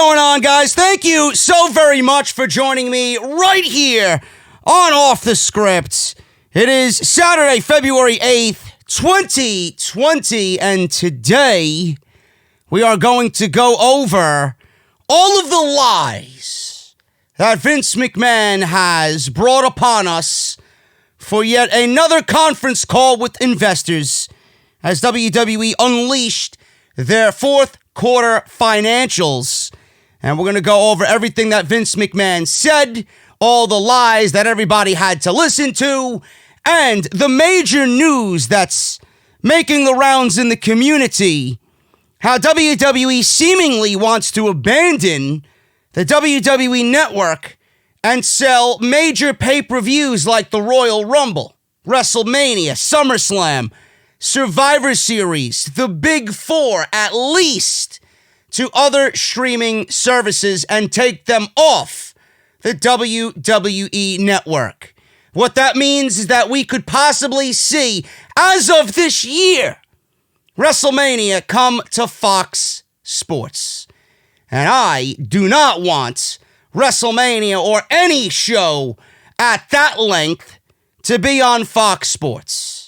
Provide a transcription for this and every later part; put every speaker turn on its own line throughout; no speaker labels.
going on, guys? Thank you so very much for joining me right here on Off the Script. It is Saturday, February 8th, 2020, and today we are going to go over all of the lies that Vince McMahon has brought upon us for yet another conference call with investors as WWE unleashed their fourth quarter financials. And we're going to go over everything that Vince McMahon said, all the lies that everybody had to listen to, and the major news that's making the rounds in the community. How WWE seemingly wants to abandon the WWE Network and sell major pay-per-views like the Royal Rumble, WrestleMania, SummerSlam, Survivor Series, the Big Four at least, to other streaming services and take them off the WWE Network. What that means is that we could possibly see, as of this year, WrestleMania come to Fox Sports. And I do not want WrestleMania or any show at that length to be on Fox Sports.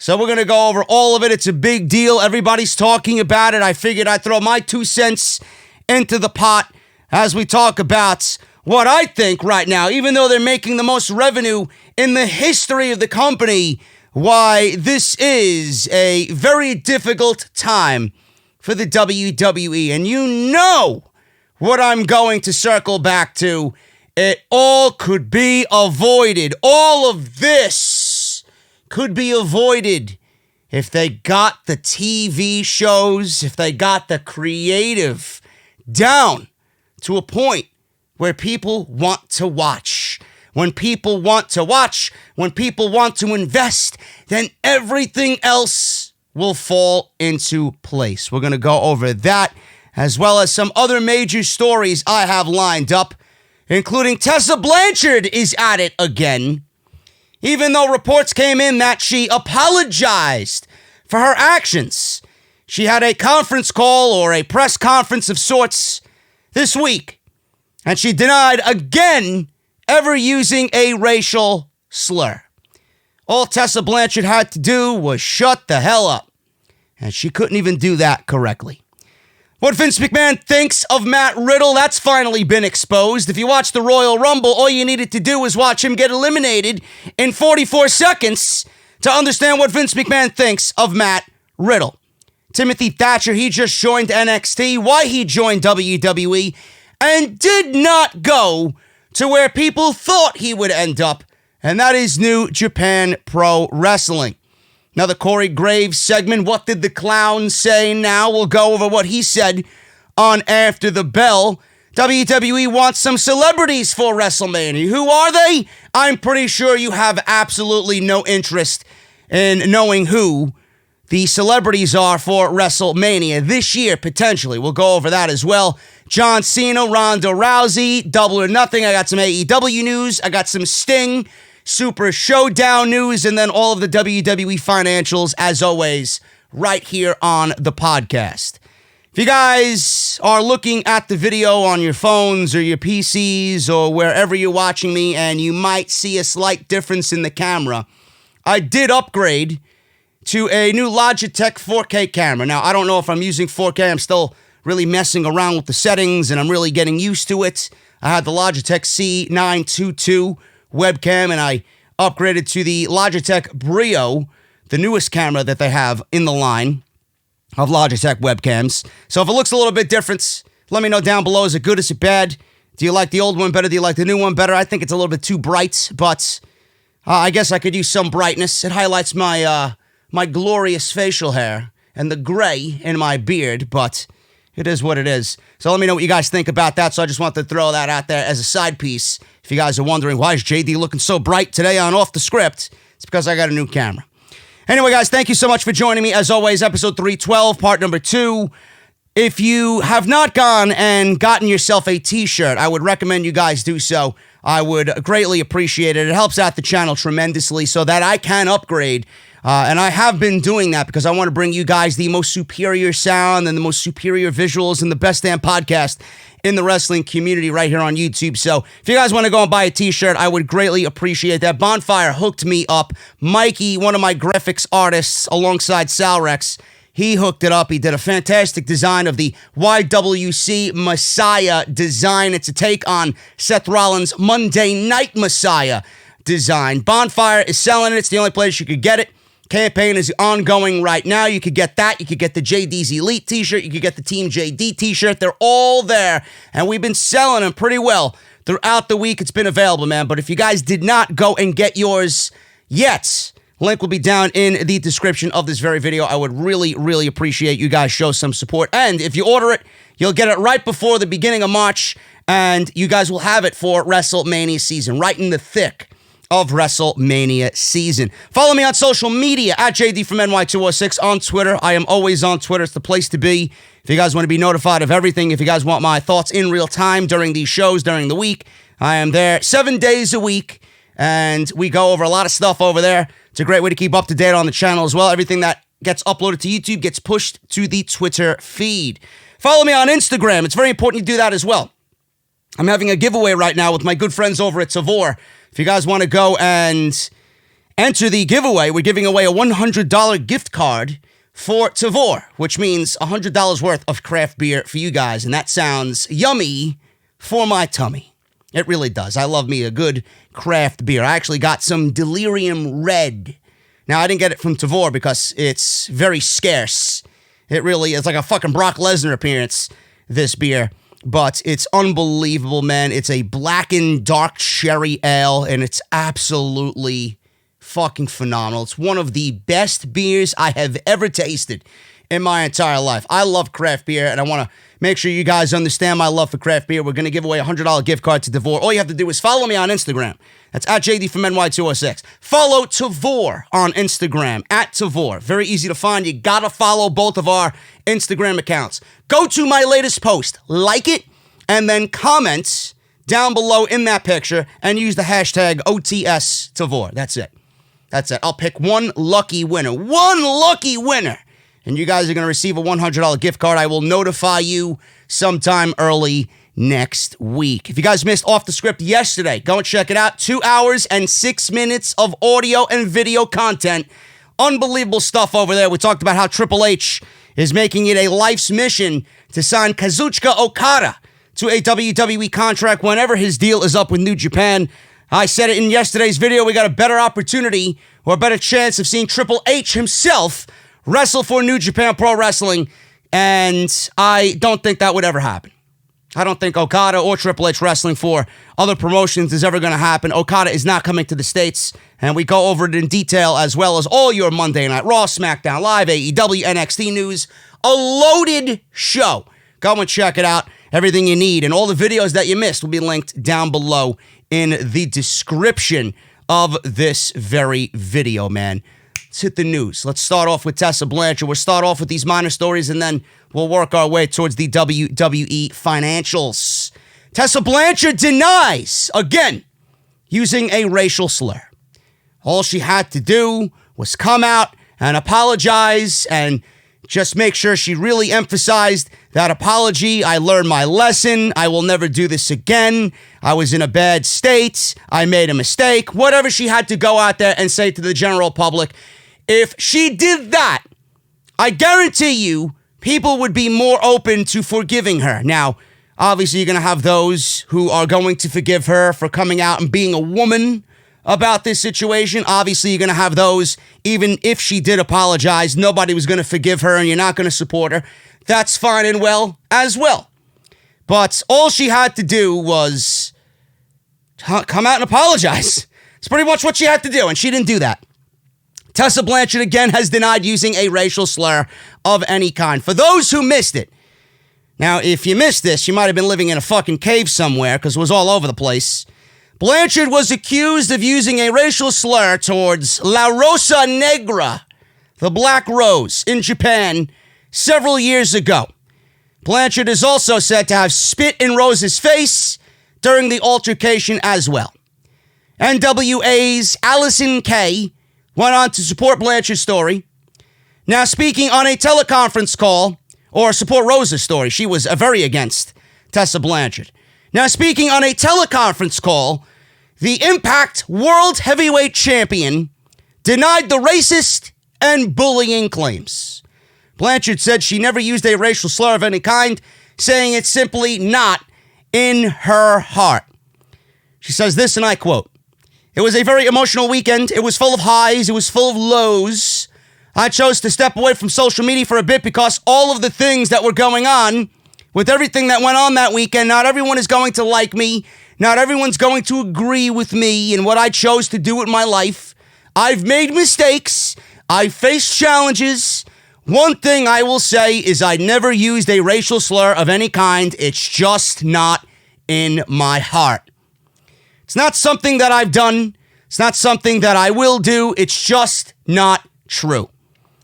So we're going to go over all of it. It's a big deal. Everybody's talking about it. I figured I'd throw my 2 cents into the pot as we talk about what I think right now, even though they're making the most revenue in the history of the company, why this is a very difficult time for the WWE. And you know what I'm going to circle back to. It all could be avoided. All of this could be avoided if they got the TV shows, if they got the creative down to a point where people want to watch. When people want to watch, when people want to invest, then everything else will fall into place. We're going to go over that, as well as some other major stories I have lined up, including Tessa Blanchard is at it again, even though reports came in that she apologized for her actions. She had a conference call or a press conference of sorts this week, and she denied again ever using a racial slur. All Tessa Blanchard had to do was shut the hell up, and she couldn't even do that correctly. What Vince McMahon thinks of Matt Riddle, that's finally been exposed. If you watch the Royal Rumble, all you needed to do was watch him get eliminated in 44 seconds to understand what Vince McMahon thinks of Matt Riddle. Timothy Thatcher, he just joined NXT, why he joined WWE, and did not go to where people thought he would end up, and that is New Japan Pro Wrestling. Now, the Corey Graves segment, What Did the Clown Say Now? We'll go over what he said on After the Bell. WWE wants some celebrities for WrestleMania. Who are they? I'm pretty sure you have absolutely no interest in knowing who the celebrities are for WrestleMania this year, potentially. We'll go over that as well. John Cena, Ronda Rousey, Double or Nothing. I got some AEW news. I got some Sting Super Showdown news, and then all of the WWE financials, as always, right here on the podcast. If you guys are looking at the video on your phones or your PCs or wherever you're watching me, and you might see a slight difference in the camera, I did upgrade to a new Logitech 4K camera. Now, I don't know if I'm using 4K. I'm still really messing around with the settings, and I'm really getting used to it. I had the Logitech C922 webcam, and I upgraded to the Logitech Brio, the newest camera that they have in the line of Logitech webcams. So if it looks a little bit different, let me know down below. Is it good? Is it bad? Do you like the old one better? Do you like the new one better? I think it's a little bit too bright, but I guess I could use some brightness. It highlights my my glorious facial hair and the gray in my beard, but it is what it is. So let me know what you guys think about that. So I just wanted to throw that out there as a side piece. If you guys are wondering, why is JD looking so bright today on Off the Script? It's because I got a new camera. Anyway, guys, thank you so much for joining me. As always, episode 312, part number 2. If you have not gone and gotten yourself a t-shirt, I would recommend you guys do so. I would greatly appreciate it. It helps out the channel tremendously so that I can upgrade And I have been doing that because I want to bring you guys the most superior sound and the most superior visuals and the best damn podcast in the wrestling community right here on YouTube. So if you guys want to go and buy a t-shirt, I would greatly appreciate that. Bonfire hooked me up. Mikey, one of my graphics artists alongside Sal Rex, he hooked it up. He did a fantastic design of the YWC Messiah design. It's a take on Seth Rollins' Monday Night Messiah design. Bonfire is selling it. It's the only place you could get it. Campaign is ongoing right now. You could get that. You could get the JD's Elite t-shirt. You could get the Team JD t-shirt. They're all there. And we've been selling them pretty well throughout the week. It's been available, man. But if you guys did not go and get yours yet, link will be down in the description of this very video. I would really, really appreciate you guys show some support. And if you order it, you'll get it right before the beginning of March. And you guys will have it for WrestleMania season, right in the thick of WrestleMania season. Follow me on social media at JD from NY206 on Twitter. I am always on Twitter. It's the place to be. If you guys want to be notified of everything, if you guys want my thoughts in real time during these shows, during the week, I am there 7 days a week, and we go over a lot of stuff over there. It's a great way to keep up to date on the channel as well. Everything that gets uploaded to YouTube gets pushed to the Twitter feed. Follow me on Instagram. It's very important you do that as well. I'm having a giveaway right now with my good friends over at Tavor. If you guys want to go and enter the giveaway, we're giving away a $100 gift card for Tavor, which means $100 worth of craft beer for you guys. And that sounds yummy for my tummy. It really does. I love me a good craft beer. I actually got some Delirium Red. Now, I didn't get it from Tavor because it's very scarce. It really is like a fucking Brock Lesnar appearance, this beer. But it's unbelievable, man. It's a blackened dark sherry ale, and it's absolutely fucking phenomenal. It's one of the best beers I have ever tasted in my entire life. I love craft beer, and I want to make sure you guys understand my love for craft beer. We're going to give away a $100 gift card to Tavor. All you have to do is follow me on Instagram. That's at JD from NY206. Follow Tavor on Instagram, at Tavor. Very easy to find. You got to follow both of our Instagram accounts. Go to my latest post, like it, and then comment down below in that picture and use the hashtag OTSTavor. That's it. That's it. I'll pick one lucky winner. One lucky winner. And you guys are going to receive a $100 gift card. I will notify you sometime early next week. If you guys missed Off the Script yesterday, go and check it out. 2 hours and 6 minutes of audio and video content. Unbelievable stuff over there. We talked about how Triple H is making it a life's mission to sign Kazuchika Okada to a WWE contract whenever his deal is up with New Japan. I said it in yesterday's video. We got a better opportunity or a better chance of seeing Triple H himself wrestle for New Japan Pro Wrestling, and I don't think that would ever happen. I don't think Okada or Triple H wrestling for other promotions is ever going to happen. Okada is not coming to the States, and we go over it in detail as well as all your Monday Night Raw, SmackDown Live, AEW, NXT news. A loaded show. Go and check it out. Everything you need, and all the videos that you missed will be linked down below in the description of this very video, man. Let's hit the news. Let's start off with Tessa Blanchard. We'll start off with these minor stories, and then we'll work our way towards the WWE financials. Tessa Blanchard denies, again, using a racial slur. All she had to do was come out and apologize and just make sure she really emphasized that apology. I learned my lesson. I will never do this again. I was in a bad state. I made a mistake. Whatever she had to go out there and say to the general public. If she did that, I guarantee you people would be more open to forgiving her. Now, obviously, you're going to have those who are going to forgive her for coming out and being a woman about this situation. Obviously, you're going to have those, even if she did apologize, nobody was going to forgive her and you're not going to support her. That's fine and well as well. But all she had to do was come out and apologize. It's pretty much what she had to do, and she didn't do that. Tessa Blanchard, again, has denied using a racial slur of any kind. For those who missed it, now, if you missed this, you might have been living in a fucking cave somewhere because it was all over the place. Blanchard was accused of using a racial slur towards La Rosa Negra, the Black Rose, in Japan several years ago. Blanchard is also said to have spit in Rose's face during the altercation as well. NWA's Allison Kay went on to support Blanchard's story. Now speaking on a teleconference call, or support Rosa's story. She was very against Tessa Blanchard. Now speaking on a teleconference call, the Impact World Heavyweight Champion denied the racist and bullying claims. Blanchard said she never used a racial slur of any kind, saying it's simply not in her heart. She says this, and I quote, "It was a very emotional weekend. It was full of highs. It was full of lows. I chose to step away from social media for a bit because all of the things that were going on, with everything that went on that weekend, not everyone is going to like me. Not everyone's going to agree with me in what I chose to do with my life. I've made mistakes. I've faced challenges. One thing I will say is I never used a racial slur of any kind. It's just not in my heart. It's not something that I've done. It's not something that I will do. It's just not true."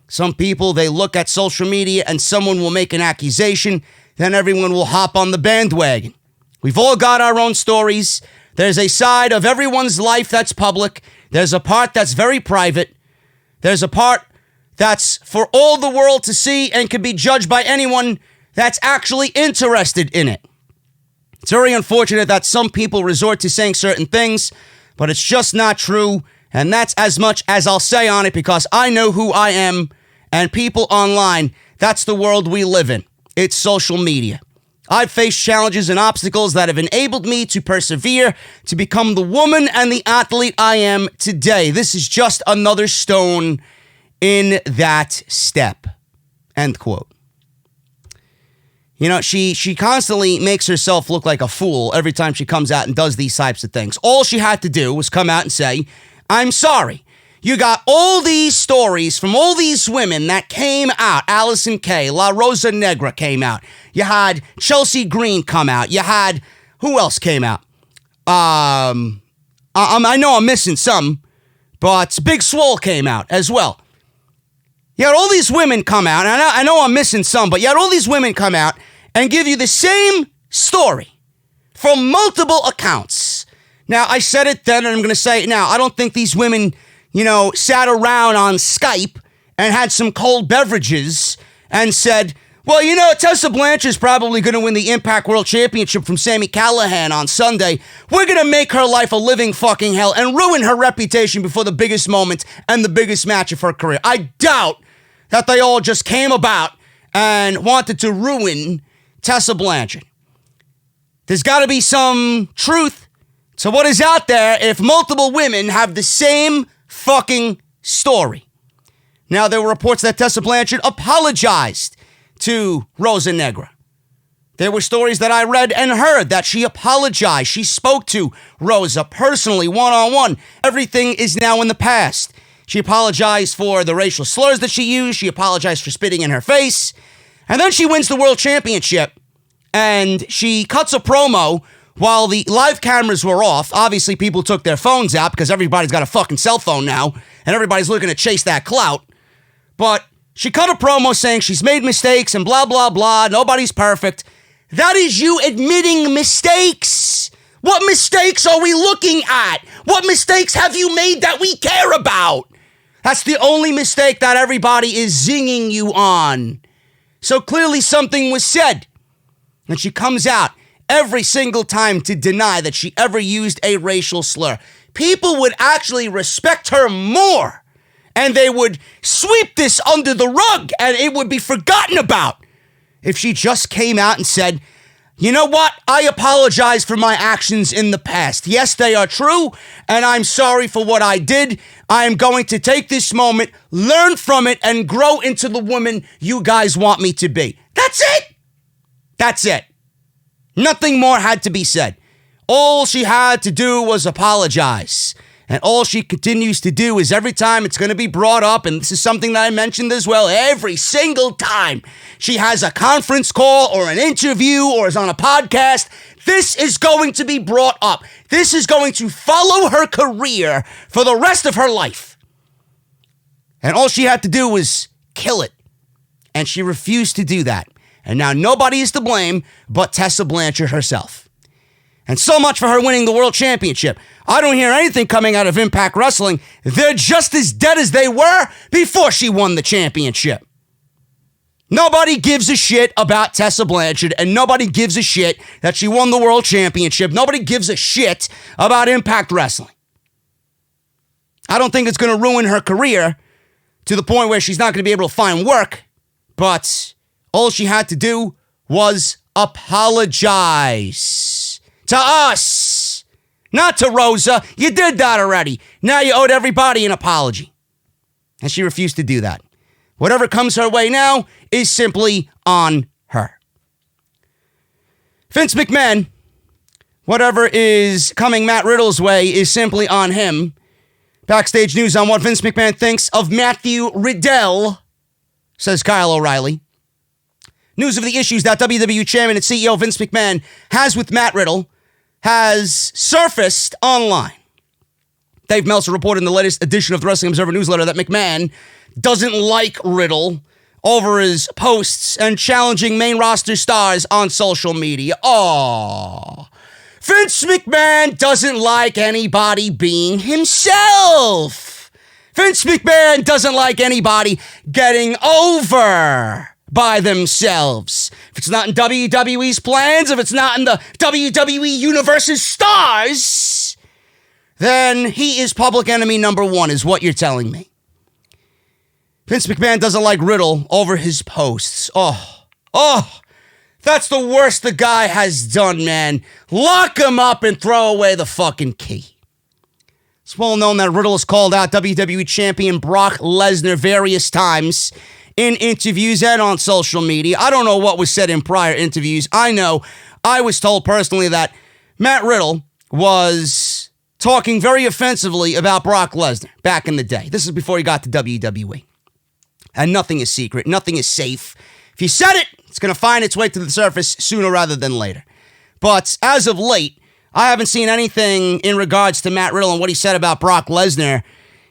Some people, they look at social media and someone will make an accusation, then everyone will hop on the bandwagon. We've all got our own stories. There's a side of everyone's life that's public. There's a part that's very private. There's a part that's for all the world to see and can be judged by anyone that's actually interested in it. It's very unfortunate that some people resort to saying certain things, but it's just not true. And that's as much as I'll say on it because I know who I am, and people online, that's the world we live in. It's social media. I've faced challenges and obstacles that have enabled me to persevere, to become the woman and the athlete I am today. This is just another stone in that step. End quote. You know, she constantly makes herself look like a fool every time she comes out and does these types of things. All she had to do was come out and say, "I'm sorry." You got all these stories from all these women that came out. Allison Kay, La Rosa Negra came out. You had Chelsea Green come out. You had, who else came out? I know I'm missing some, but Big Swole came out as well. You had all these women come out, and I know I'm missing some, but you had all these women come out and give you the same story from multiple accounts. Now, I said it then, and I'm going to say it now. I don't think these women, sat around on Skype and had some cold beverages and said, well, Tessa Blanchard's probably going to win the Impact World Championship from Sami Callihan on Sunday. We're going to make her life a living fucking hell and ruin her reputation before the biggest moment and the biggest match of her career. I doubt that they all just came about and wanted to ruin Tessa Blanchard. There's got to be some truth to what is out there if multiple women have the same fucking story. Now, there were reports that Tessa Blanchard apologized to Rosa Negra. There were stories that I read and heard that she apologized. She spoke to Rosa personally, one-on-one. Everything is now in the past. She apologized for the racial slurs that she used. She apologized for spitting in her face. And then she wins the world championship. And she cuts a promo while the live cameras were off. Obviously, people took their phones out because everybody's got a fucking cell phone now. And everybody's looking to chase that clout. But she cut a promo saying she's made mistakes and blah, blah, blah. Nobody's perfect. That is you admitting mistakes. What mistakes are we looking at? What mistakes have you made that we care about? That's the only mistake that everybody is zinging you on. So clearly something was said. And she comes out every single time to deny that she ever used a racial slur. People would actually respect her more. And they would sweep this under the rug and it would be forgotten about if she just came out and said, you know what? I apologize for my actions in the past. Yes, they are true, and I'm sorry for what I did. I am going to take this moment, learn from it, and grow into the woman you guys want me to be. That's it. That's it. Nothing more had to be said. All she had to do was apologize. And all she continues to do is every time it's going to be brought up, and this is something that I mentioned as well, every single time she has a conference call or an interview or is on a podcast, this is going to be brought up. This is going to follow her career for the rest of her life. And all she had to do was kill it. And she refused to do that. And now nobody is to blame but Tessa Blanchard herself. And so much for her winning the World Championship. I don't hear anything coming out of Impact Wrestling. They're just as dead as they were before she won the championship. Nobody gives a shit about Tessa Blanchard, and nobody gives a shit that she won the World Championship. Nobody gives a shit about Impact Wrestling. I don't think it's going to ruin her career to the point where she's not going to be able to find work, but all she had to do was apologize to us, not to Rosa. You did that already. Now you owed everybody an apology. And she refused to do that. Whatever comes her way now is simply on her. Vince McMahon, whatever is coming Matt Riddle's way is simply on him. Backstage news on what Vince McMahon thinks of Matthew Riddle, says Kyle O'Reilly. News of the issues that WWE Chairman and CEO Vince McMahon has with Matt Riddle has surfaced online. Dave Meltzer reported in the latest edition of the Wrestling Observer newsletter that McMahon doesn't like Riddle over his posts and challenging main roster stars on social media. Aww. Vince McMahon doesn't like anybody being himself. Vince McMahon doesn't like anybody getting over by themselves. If it's not in WWE's plans, if it's not in the WWE Universe's stars, then he is public enemy number one, is what you're telling me. Vince McMahon doesn't like Riddle over his posts. Oh, that's the worst the guy has done, man. Lock him up and throw away the fucking key. It's well known that Riddle has called out WWE Champion Brock Lesnar various times in interviews and on social media. I don't know what was said in prior interviews. I know I was told personally that Matt Riddle was talking very offensively about Brock Lesnar back in the day. This is before he got to WWE. And nothing is secret. Nothing is safe. If you said it, it's going to find its way to the surface sooner rather than later. But as of late, I haven't seen anything in regards to Matt Riddle and what he said about Brock Lesnar.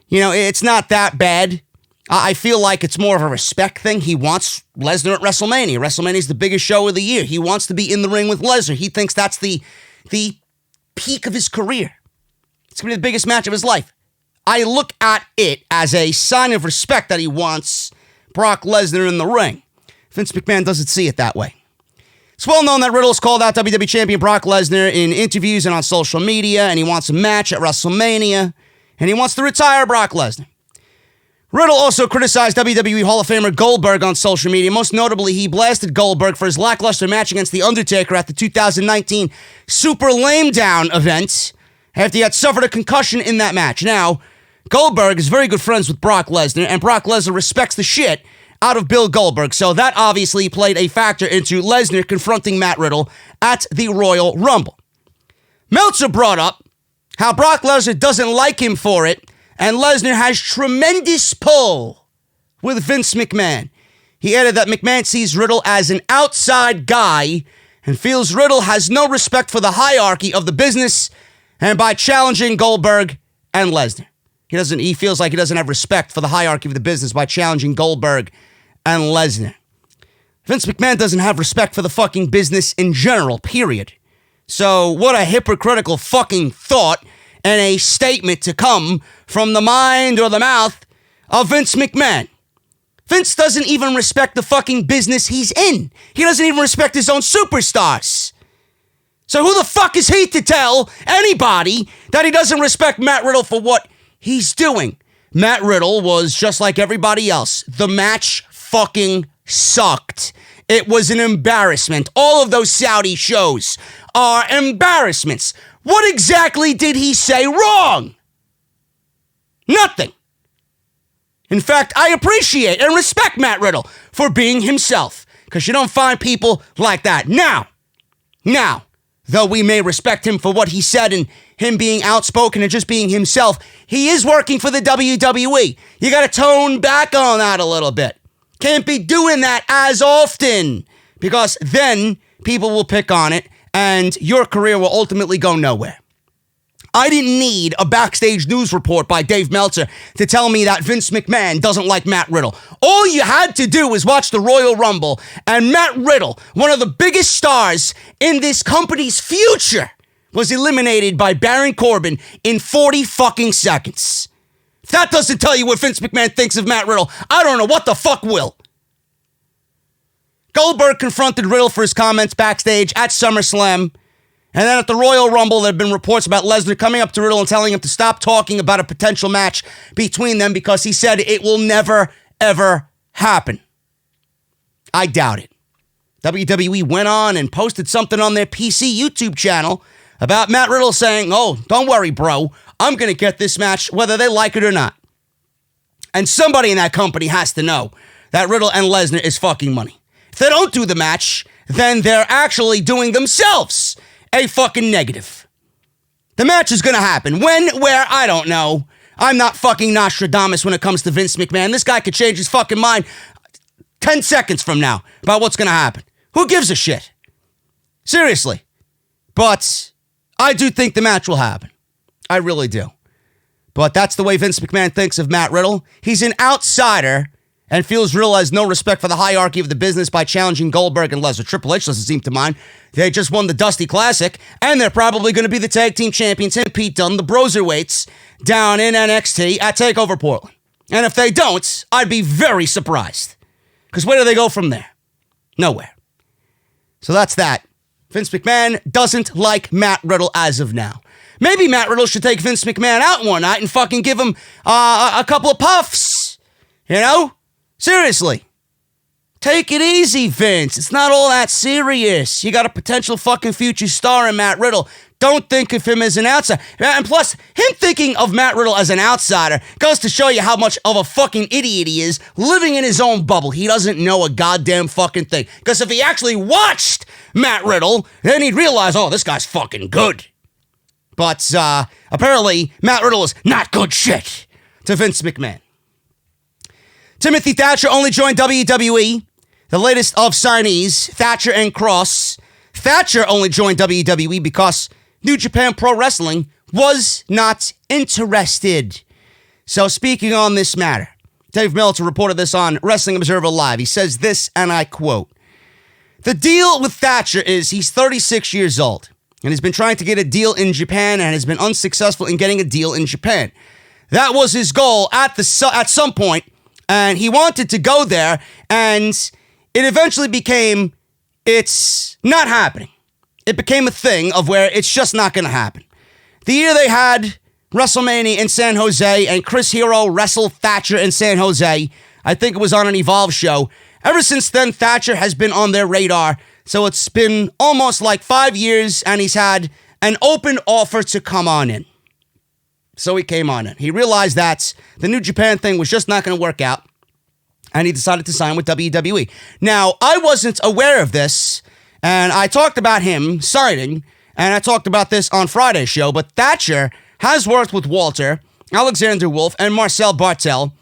You know, it's not that bad. I feel like it's more of a respect thing. He wants Lesnar at WrestleMania. WrestleMania is the biggest show of the year. He wants to be in the ring with Lesnar. He thinks that's the peak of his career. It's going to be the biggest match of his life. I look at it as a sign of respect that he wants Brock Lesnar in the ring. Vince McMahon doesn't see it that way. It's well known that Riddle's called out WWE Champion Brock Lesnar in interviews and on social media, and he wants a match at WrestleMania, and he wants to retire Brock Lesnar. Riddle also criticized WWE Hall of Famer Goldberg on social media. Most notably, he blasted Goldberg for his lackluster match against The Undertaker at the 2019 Super Lame Down event after he had suffered a concussion in that match. Now, Goldberg is very good friends with Brock Lesnar, and Brock Lesnar respects the shit out of Bill Goldberg, so that obviously played a factor into Lesnar confronting Matt Riddle at the Royal Rumble. Meltzer brought up how Brock Lesnar doesn't like him for it, and Lesnar has tremendous pull with Vince McMahon. He added that McMahon sees Riddle as an outside guy and feels Riddle has no respect for the hierarchy of the business, and by challenging Goldberg and Lesnar. He feels like he doesn't have respect for the hierarchy of the business by challenging Goldberg and Lesnar. Vince McMahon doesn't have respect for the fucking business in general, period. So what a hypocritical fucking thought and a statement to come from the mind or the mouth of Vince McMahon. Vince doesn't even respect the fucking business he's in. He doesn't even respect his own superstars. So who the fuck is he to tell anybody that he doesn't respect Matt Riddle for what he's doing? Matt Riddle was just like everybody else. The match fucking sucked. It was an embarrassment. All of those Saudi shows are embarrassments. What exactly did he say wrong? Nothing. In fact, I appreciate and respect Matt Riddle for being himself, because you don't find people like that. Now, though we may respect him for what he said and him being outspoken and just being himself, he is working for the WWE. You got to tone back on that a little bit. Can't be doing that as often, because then people will pick on it and your career will ultimately go nowhere. I didn't need a backstage news report by Dave Meltzer to tell me that Vince McMahon doesn't like Matt Riddle. All you had to do was watch the Royal Rumble, and Matt Riddle, one of the biggest stars in this company's future, was eliminated by Baron Corbin in 40 fucking seconds. If that doesn't tell you what Vince McMahon thinks of Matt Riddle, I don't know what the fuck will. Goldberg confronted Riddle for his comments backstage at SummerSlam. And then at the Royal Rumble, there have been reports about Lesnar coming up to Riddle and telling him to stop talking about a potential match between them because he said it will never, ever happen. I doubt it. WWE went on and posted something on their PC YouTube channel about Matt Riddle saying, "Oh, don't worry, bro. I'm going to get this match whether they like it or not." And somebody in that company has to know that Riddle and Lesnar is fucking money. If they don't do the match, then they're actually doing themselves a fucking negative. The match is going to happen. When, where, I don't know. I'm not fucking Nostradamus when it comes to Vince McMahon. This guy could change his fucking mind 10 seconds from now about what's going to happen. Who gives a shit? Seriously. But I do think the match will happen. I really do. But that's the way Vince McMahon thinks of Matt Riddle. He's an outsider and feels Riddle has no respect for the hierarchy of the business by challenging Goldberg and Lesnar. Triple H doesn't seem to mind. They just won the Dusty Classic, and they're probably going to be the tag team champions, him, Pete Dunne, the Broserweights, down in NXT at TakeOver Portland. And if they don't, I'd be very surprised. Because where do they go from there? Nowhere. So that's that. Vince McMahon doesn't like Matt Riddle as of now. Maybe Matt Riddle should take Vince McMahon out one night and fucking give him a couple of puffs. You know? Seriously. Take it easy, Vince. It's not all that serious. You got a potential fucking future star in Matt Riddle. Don't think of him as an outsider. And plus, him thinking of Matt Riddle as an outsider goes to show you how much of a fucking idiot he is living in his own bubble. He doesn't know a goddamn fucking thing. Because if he actually watched Matt Riddle, then he'd realize, oh, this guy's fucking good. But apparently, Matt Riddle is not good shit to Vince McMahon. Timothy Thatcher only joined WWE. The latest of signees, Thatcher and Cross. Thatcher only joined WWE because New Japan Pro Wrestling was not interested. So speaking on this matter, Dave Meltzer reported this on Wrestling Observer Live. He says this, and I quote, "The deal with Thatcher is he's 36 years old, and he's been trying to get a deal in Japan and has been unsuccessful in getting a deal in Japan. That was his goal at some point, and he wanted to go there, and it eventually became, it's not happening. It became a thing of where it's just not going to happen. The year they had Wrestlemania in San Jose and Chris Hero wrestled Thatcher in San Jose, I think it was on an Evolve show. Ever since then, Thatcher has been on their radar. So it's been almost like 5 years, and he's had an open offer to come on in. So he came on in. He realized that the New Japan thing was just not going to work out, and he decided to sign with WWE. Now, I wasn't aware of this, and I talked about him signing, and I talked about this on Friday's show, but Thatcher has worked with Walter, Alexander Wolf, and Marcel Bartel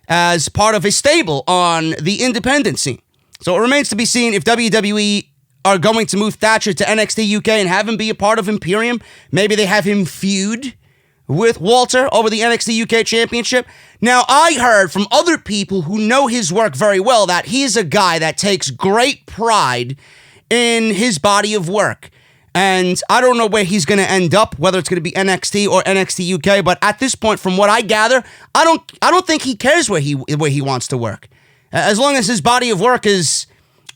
as part of a stable on the independent scene. So it remains to be seen if WWE are going to move Thatcher to NXT UK and have him be a part of Imperium. Maybe they have him feud with Walter over the NXT UK Championship. Now, I heard from other people who know his work very well that he's a guy that takes great pride in his body of work. And I don't know where he's going to end up, whether it's going to be NXT or NXT UK, but at this point, from what I gather, I don't think he cares where he wants to work. As long as his body of work is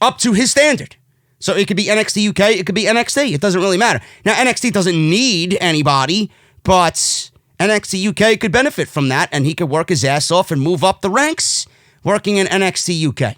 up to his standard. So it could be NXT UK, it could be NXT. It doesn't really matter. Now, NXT doesn't need anybody, but NXT UK could benefit from that, and he could work his ass off and move up the ranks working in NXT UK.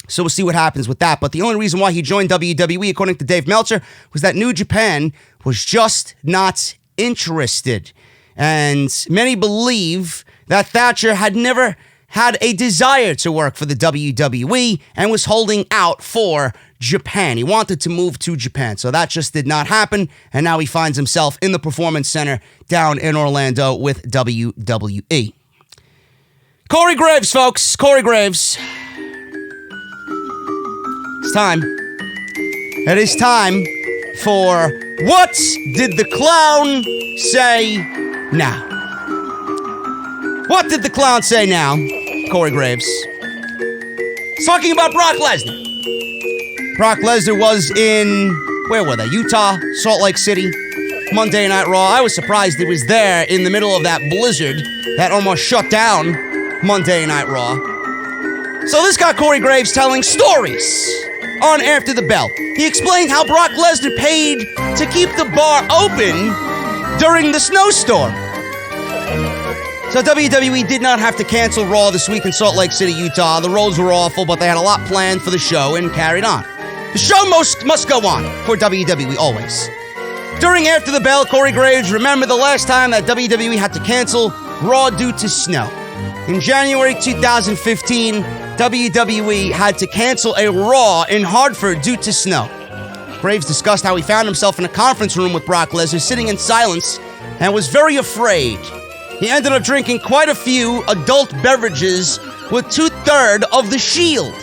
So we'll see what happens with that. But the only reason why he joined WWE, according to Dave Meltzer, was that New Japan was just not interested. And many believe that Thatcher had never had a desire to work for the WWE and was holding out for Japan. He wanted to move to Japan, so that just did not happen, and now he finds himself in the Performance Center down in Orlando with WWE. Corey Graves, folks. Corey Graves. It's time. It is time for What Did the Clown Say Now? What did the clown say now? Corey Graves. He's talking about Brock Lesnar. Brock Lesnar was in, where were they? Utah, Salt Lake City. Monday Night Raw. I was surprised it was there in the middle of that blizzard that almost shut down Monday Night Raw. So this got Corey Graves telling stories on After the Bell. He explained how Brock Lesnar paid to keep the bar open during the snowstorm. So WWE did not have to cancel Raw this week in Salt Lake City, Utah. The roads were awful, but they had a lot planned for the show and carried on. The show must go on for WWE always. During After the Bell, Corey Graves remembered the last time that WWE had to cancel Raw due to snow. In January 2015, WWE had to cancel a Raw in Hartford due to snow. Graves discussed how he found himself in a conference room with Brock Lesnar, sitting in silence, and was very afraid. He ended up drinking quite a few adult beverages with 2/3 of the Shield.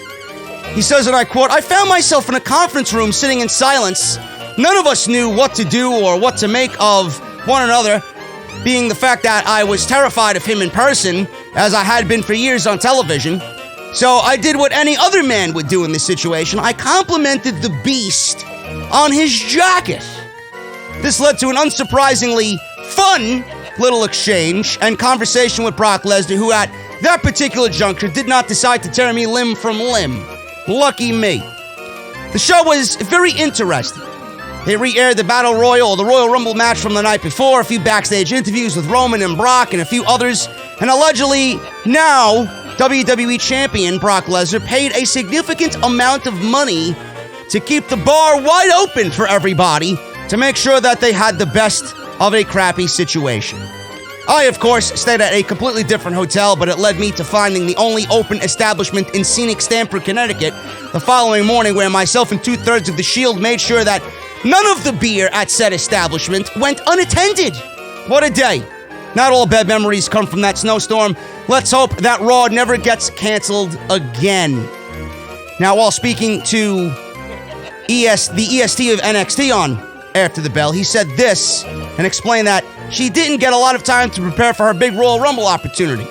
He says, and I quote, "I found myself in a conference room sitting in silence. None of us knew what to do or what to make of one another, being the fact that I was terrified of him in person, as I had been for years on television. So I did what any other man would do in this situation. I complimented the Beast on his jacket." This led to an unsurprisingly fun little exchange and conversation with Brock Lesnar, who at that particular juncture did not decide to tear me limb from limb. Lucky me. The show was very interesting. They re-aired the Battle Royal, the Royal Rumble match from the night before, a few backstage interviews with Roman and Brock, and a few others, and allegedly now WWE Champion Brock Lesnar paid a significant amount of money to keep the bar wide open for everybody to make sure that they had the best of a crappy situation. I, of course, stayed at a completely different hotel, but it led me to finding the only open establishment in scenic Stamford, Connecticut, the following morning, where myself and 2/3 of the Shield made sure that none of the beer at said establishment went unattended. What a day. Not all bad memories come from that snowstorm. Let's hope that Raw never gets canceled again. Now, while speaking to the EST of NXT on After the Bell, he said this and explained that she didn't get a lot of time to prepare for her big Royal Rumble opportunity.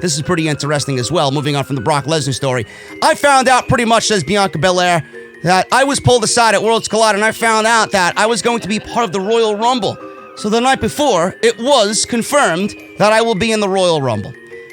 This is pretty interesting as well, moving on from the Brock Lesnar story. "I found out pretty much," says Bianca Belair, "that I was pulled aside at Worlds Collide, and I found out that I was going to be part of the Royal Rumble. So the night before, it was confirmed that I will be in the Royal Rumble."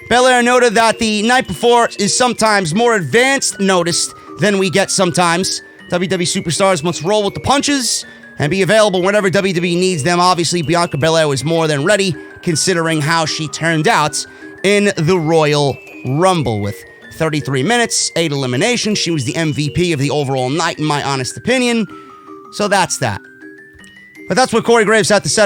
Belair noted that the night before is sometimes more advanced notice than we get sometimes. WWE superstars must roll with the punches and be available whenever WWE needs them. Obviously, Bianca Belair was more than ready, considering how she turned out in the Royal Rumble. With 33 minutes, 8 eliminations, she was the MVP of the overall night, in my honest opinion. So that's that. But that's what Corey Graves had to say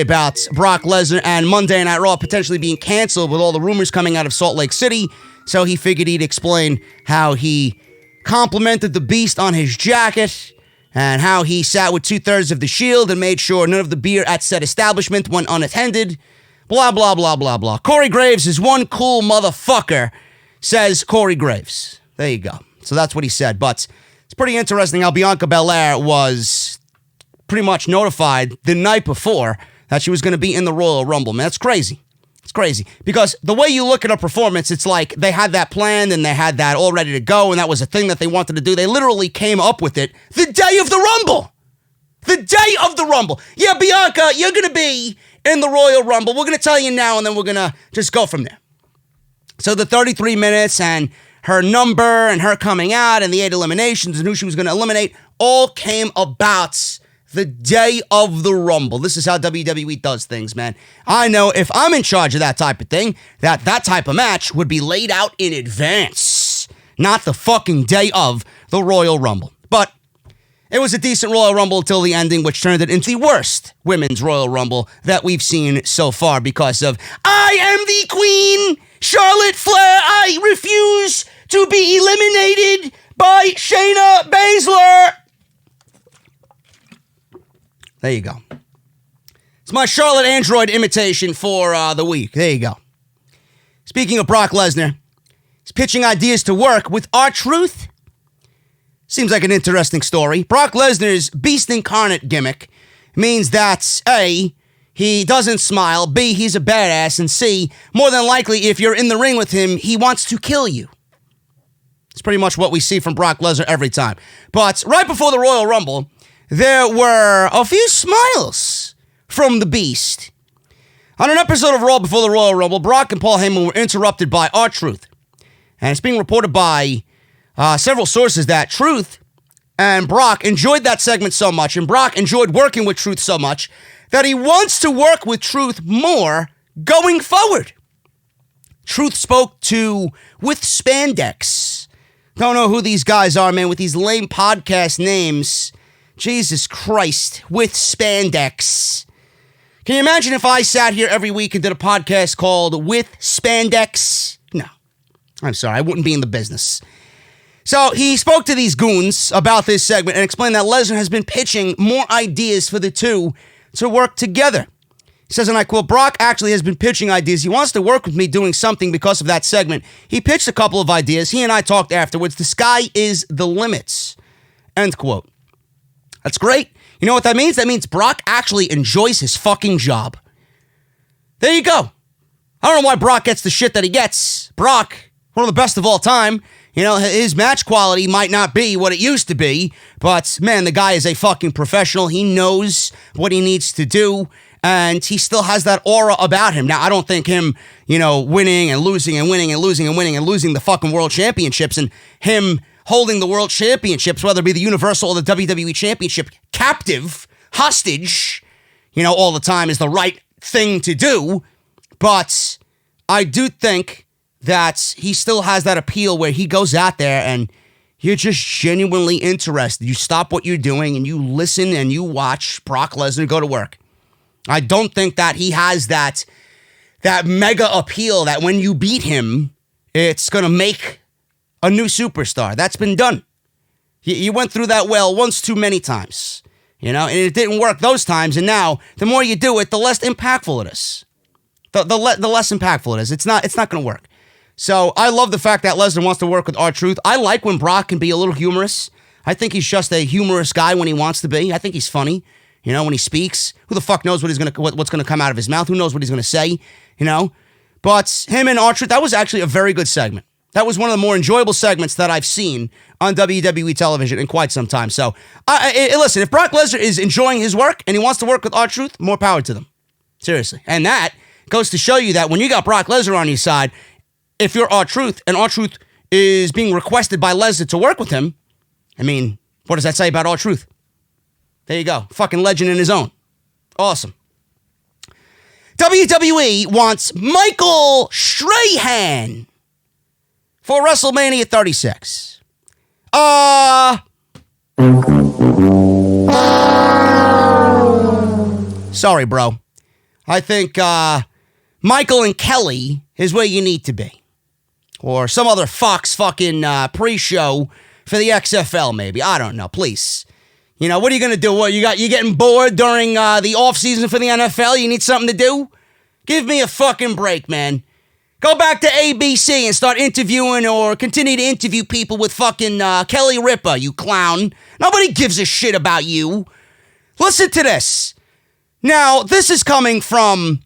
about Brock Lesnar and Monday Night Raw potentially being canceled with all the rumors coming out of Salt Lake City. So he figured he'd explain how he complimented the Beast on his jacket, and how he sat with 2/3 of the Shield and made sure none of the beer at said establishment went unattended. Blah, blah, blah, blah, blah. Corey Graves is one cool motherfucker, says Corey Graves. There you go. So that's what he said. But it's pretty interesting how Bianca Belair was pretty much notified the night before that she was going to be in the Royal Rumble. Man, that's crazy. It's crazy. Because the way you look at her performance, it's like they had that planned and they had that all ready to go, and that was a thing that they wanted to do. They literally came up with it the day of the Rumble. The day of the Rumble. Yeah, Bianca, you're going to be in the Royal Rumble. We're going to tell you now, and then we're going to just go from there. So the 33 minutes and her number and her coming out and the 8 eliminations and who she was going to eliminate all came about the day of the Rumble. This is how WWE does things, man. I know if I'm in charge of that type of thing, that type of match would be laid out in advance, not the fucking day of the Royal Rumble. But it was a decent Royal Rumble until the ending, which turned it into the worst women's Royal Rumble that we've seen so far because of "I am the Queen, Charlotte Flair. I refuse to be eliminated by Shayna Baszler." There you go. It's my Charlotte Android imitation for the week. There you go. Speaking of Brock Lesnar, he's pitching ideas to work with R-Truth. Seems like an interesting story. Brock Lesnar's Beast Incarnate gimmick means that A, he doesn't smile, B, he's a badass, and C, more than likely, if you're in the ring with him, he wants to kill you. It's pretty much what we see from Brock Lesnar every time. But right before the Royal Rumble, there were a few smiles from the Beast. On an episode of Raw before the Royal Rumble, Brock and Paul Heyman were interrupted by R-Truth. And it's being reported by several sources that Truth and Brock enjoyed that segment so much, and Brock enjoyed working with Truth so much, that he wants to work with Truth more going forward. Truth spoke with Spandex. Don't know who these guys are, man, with these lame podcast names. Jesus Christ, with Spandex. Can you imagine if I sat here every week and did a podcast called With Spandex? No. I'm sorry, I wouldn't be in the business. So he spoke to these goons about this segment and explained that Lesnar has been pitching more ideas for the two to work together. He says, and I quote, Brock actually has been pitching ideas. He wants to work with me doing something because of that segment. He pitched a couple of ideas. He and I talked afterwards. The sky is the limits. End quote. That's great. You know what that means? That means Brock actually enjoys his fucking job. There you go. I don't know why Brock gets the shit that he gets. Brock, one of the best of all time. You know, his match quality might not be what it used to be, but man, the guy is a fucking professional. He knows what he needs to do, and he still has that aura about him. Now, I don't think him, winning and losing and winning and losing and winning and losing the fucking world championships and him holding the world championships, whether it be the Universal or the WWE Championship, captive, hostage, all the time is the right thing to do. But I do think that he still has that appeal where he goes out there and you're just genuinely interested. You stop what you're doing and you listen and you watch Brock Lesnar go to work. I don't think that he has that mega appeal that when you beat him, it's going to make a new superstar. That's been done. You went through that well once too many times, and it didn't work those times. And now the more you do it, the less impactful it is. The less impactful it is. It's not going to work. So I love the fact that Lesnar wants to work with R-Truth. I like when Brock can be a little humorous. I think he's just a humorous guy when he wants to be. I think he's funny, when he speaks. Who the fuck knows what's going to come out of his mouth? Who knows what he's going to say, But him and R-Truth, that was actually a very good segment. That was one of the more enjoyable segments that I've seen on WWE television in quite some time. So, listen, if Brock Lesnar is enjoying his work and he wants to work with R-Truth, more power to them. Seriously. And that goes to show you that when you got Brock Lesnar on your side, if you're R-Truth and R-Truth is being requested by Lesnar to work with him, what does that say about R-Truth? There you go. Fucking legend in his own. Awesome. WWE wants Michael Strahan for WrestleMania 36. Sorry, bro. I think Michael and Kelly is where you need to be. Or some other Fox fucking pre-show for the XFL, maybe. I don't know. Please. What are you going to do? What, you getting bored during the off-season for the NFL? You need something to do? Give me a fucking break, man. Go back to ABC and start interviewing or continue to interview people with fucking Kelly Ripa, you clown. Nobody gives a shit about you. Listen to this. Now, this is coming from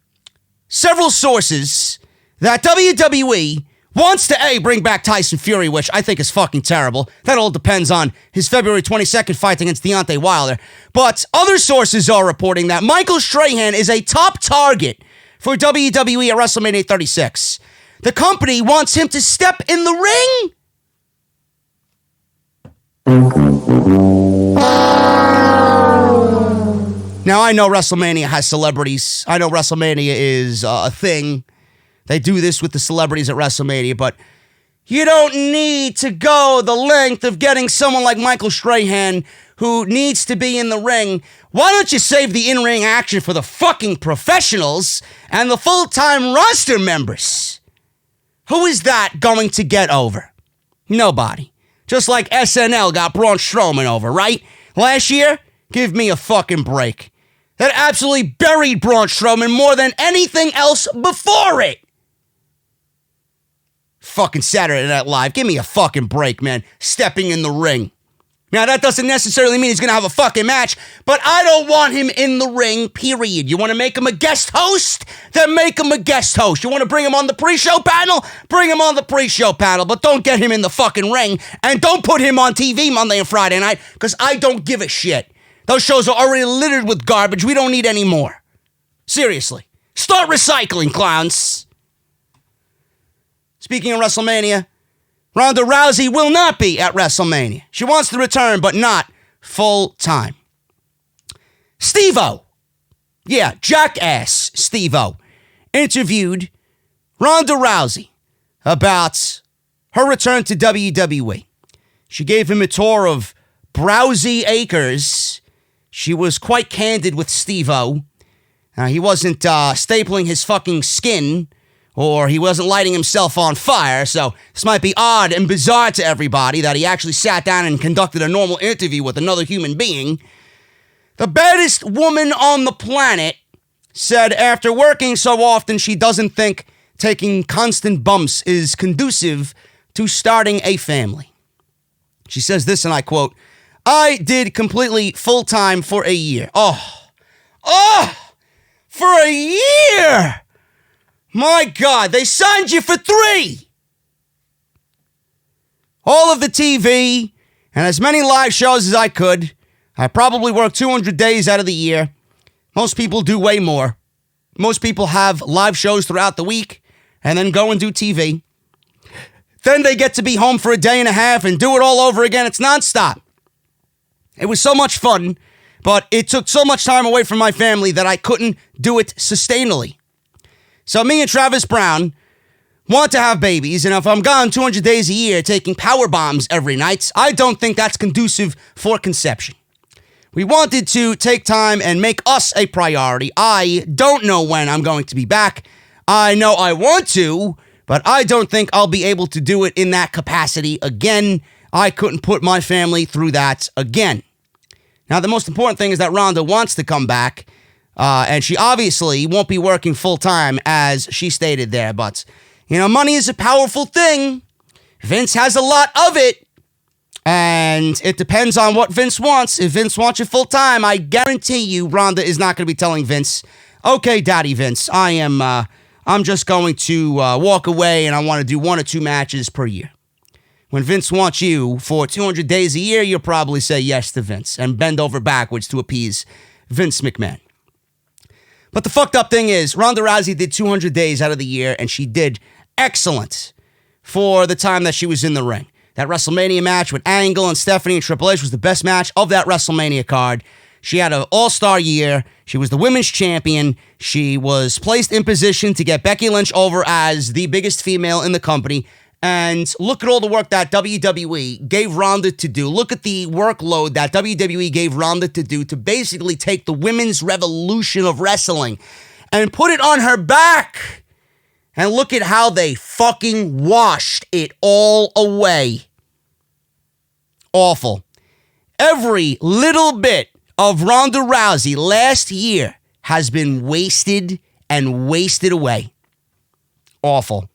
several sources that WWE wants to, A, bring back Tyson Fury, which I think is fucking terrible. That all depends on his February 22nd fight against Deontay Wilder. But other sources are reporting that Michael Strahan is a top target for WWE at WrestleMania 36. The company wants him to step in the ring. Now, I know WrestleMania has celebrities. I know WrestleMania is a thing. They do this with the celebrities at WrestleMania, but you don't need to go the length of getting someone like Michael Strahan who needs to be in the ring. Why don't you save the in-ring action for the fucking professionals and the full-time roster members? Who is that going to get over? Nobody. Just like SNL got Braun Strowman over, right? Last year? Give me a fucking break. That absolutely buried Braun Strowman more than anything else before it. Fucking Saturday Night Live. Give me a fucking break, man. Stepping in the ring. Now, that doesn't necessarily mean he's going to have a fucking match, but I don't want him in the ring, period. You want to make him a guest host? Then make him a guest host. You want to bring him on the pre-show panel? Bring him on the pre-show panel, but don't get him in the fucking ring, and don't put him on TV Monday and Friday night, because I don't give a shit. Those shows are already littered with garbage. We don't need any more. Seriously. Start recycling, clowns. Speaking of WrestleMania, Ronda Rousey will not be at WrestleMania. She wants to return, but not full-time. Steve-O. Yeah, jackass Steve-O interviewed Ronda Rousey about her return to WWE. She gave him a tour of Browsy Acres. She was quite candid with Steve-O. He wasn't stapling his fucking skin, or he wasn't lighting himself on fire, so this might be odd and bizarre to everybody that he actually sat down and conducted a normal interview with another human being. The baddest woman on the planet said after working so often, she doesn't think taking constant bumps is conducive to starting a family. She says this, and I quote, "I did completely full-time for a year." For a year! My God, they signed you for 3! All of the TV and as many live shows as I could. I probably worked 200 days out of the year. Most people do way more. Most people have live shows throughout the week and then go and do TV. Then they get to be home for a day and a half and do it all over again. It's nonstop. It was so much fun, but it took so much time away from my family that I couldn't do it sustainably. So me and Travis Brown want to have babies, and if I'm gone 200 days a year taking power bombs every night, I don't think that's conducive for conception. We wanted to take time and make us a priority. I don't know when I'm going to be back. I know I want to, but I don't think I'll be able to do it in that capacity again. I couldn't put my family through that again. Now, the most important thing is that Ronda wants to come back, and she obviously won't be working full-time, as she stated there. But, money is a powerful thing. Vince has a lot of it, and it depends on what Vince wants. If Vince wants you full-time, I guarantee you Ronda is not going to be telling Vince, "Okay, Daddy Vince, I'm just going to walk away, and I want to do 1 or 2 matches per year." When Vince wants you for 200 days a year, you'll probably say yes to Vince and bend over backwards to appease Vince McMahon. But the fucked up thing is, Ronda Rousey did 200 days out of the year, and she did excellent for the time that she was in the ring. That WrestleMania match with Angle and Stephanie and Triple H was the best match of that WrestleMania card. She had an all-star year. She was the women's champion. She was placed in position to get Becky Lynch over as the biggest female in the company. And look at all the work that WWE gave Ronda to do. Look at the workload that WWE gave Ronda to do to basically take the women's revolution of wrestling and put it on her back. And look at how they fucking washed it all away. Awful. Every little bit of Ronda Rousey last year has been wasted and wasted away. Awful.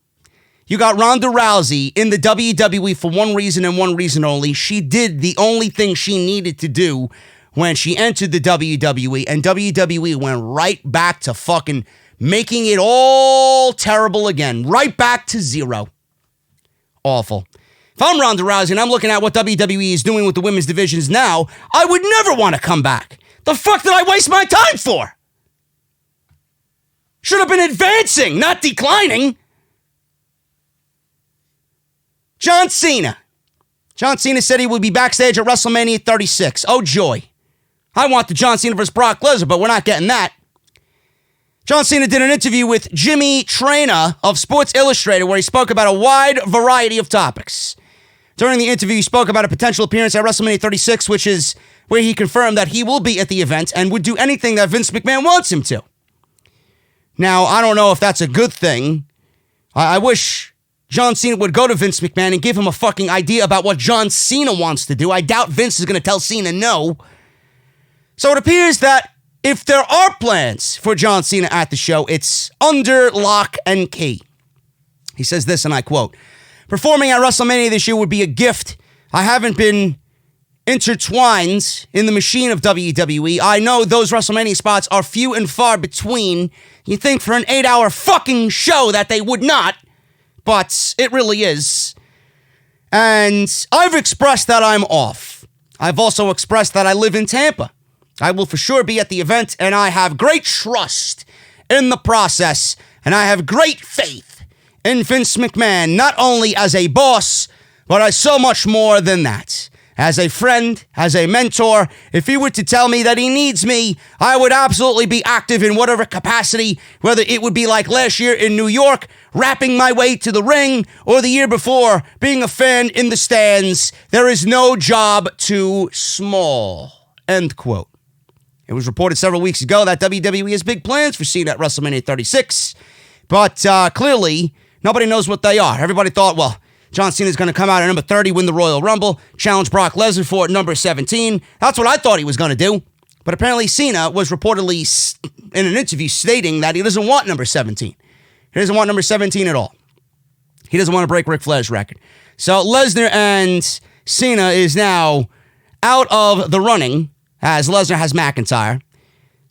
You got Ronda Rousey in the WWE for one reason and one reason only. She did the only thing she needed to do when she entered the WWE, and WWE went right back to fucking making it all terrible again. Right back to zero. Awful. If I'm Ronda Rousey and I'm looking at what WWE is doing with the women's divisions now, I would never want to come back. The fuck did I waste my time for? Should have been advancing, not declining. John Cena. John Cena said he would be backstage at WrestleMania 36. Oh, joy. I want the John Cena vs. Brock Lesnar, but we're not getting that. John Cena did an interview with Jimmy Traina of Sports Illustrated where he spoke about a wide variety of topics. During the interview, he spoke about a potential appearance at WrestleMania 36, which is where he confirmed that he will be at the event and would do anything that Vince McMahon wants him to. Now, I don't know if that's a good thing. I wish John Cena would go to Vince McMahon and give him a fucking idea about what John Cena wants to do. I doubt Vince is going to tell Cena no. So it appears that if there are plans for John Cena at the show, it's under lock and key. He says this, and I quote, "Performing at WrestleMania this year would be a gift. I haven't been intertwined in the machine of WWE. I know those WrestleMania spots are few and far between. You think for an 8-hour fucking show that they would not, but it really is. And I've expressed that I'm off. I've also expressed that I live in Tampa. I will for sure be at the event, and I have great trust in the process, and I have great faith in Vince McMahon, not only as a boss, but as so much more than that. As a friend, as a mentor, if he were to tell me that he needs me, I would absolutely be active in whatever capacity, whether it would be like last year in New York, rapping my way to the ring, or the year before, being a fan in the stands. There is no job too small. End quote. It was reported several weeks ago that WWE has big plans for Cena at WrestleMania 36, but clearly, nobody knows what they are. Everybody thought, well, John Cena's going to come out at number 30, win the Royal Rumble, challenge Brock Lesnar for number 17. That's what I thought he was going to do. But apparently Cena was reportedly in an interview stating that he doesn't want number 17. He doesn't want number 17 at all. He doesn't want to break Ric Flair's record. So Lesnar and Cena is now out of the running, as Lesnar has McIntyre.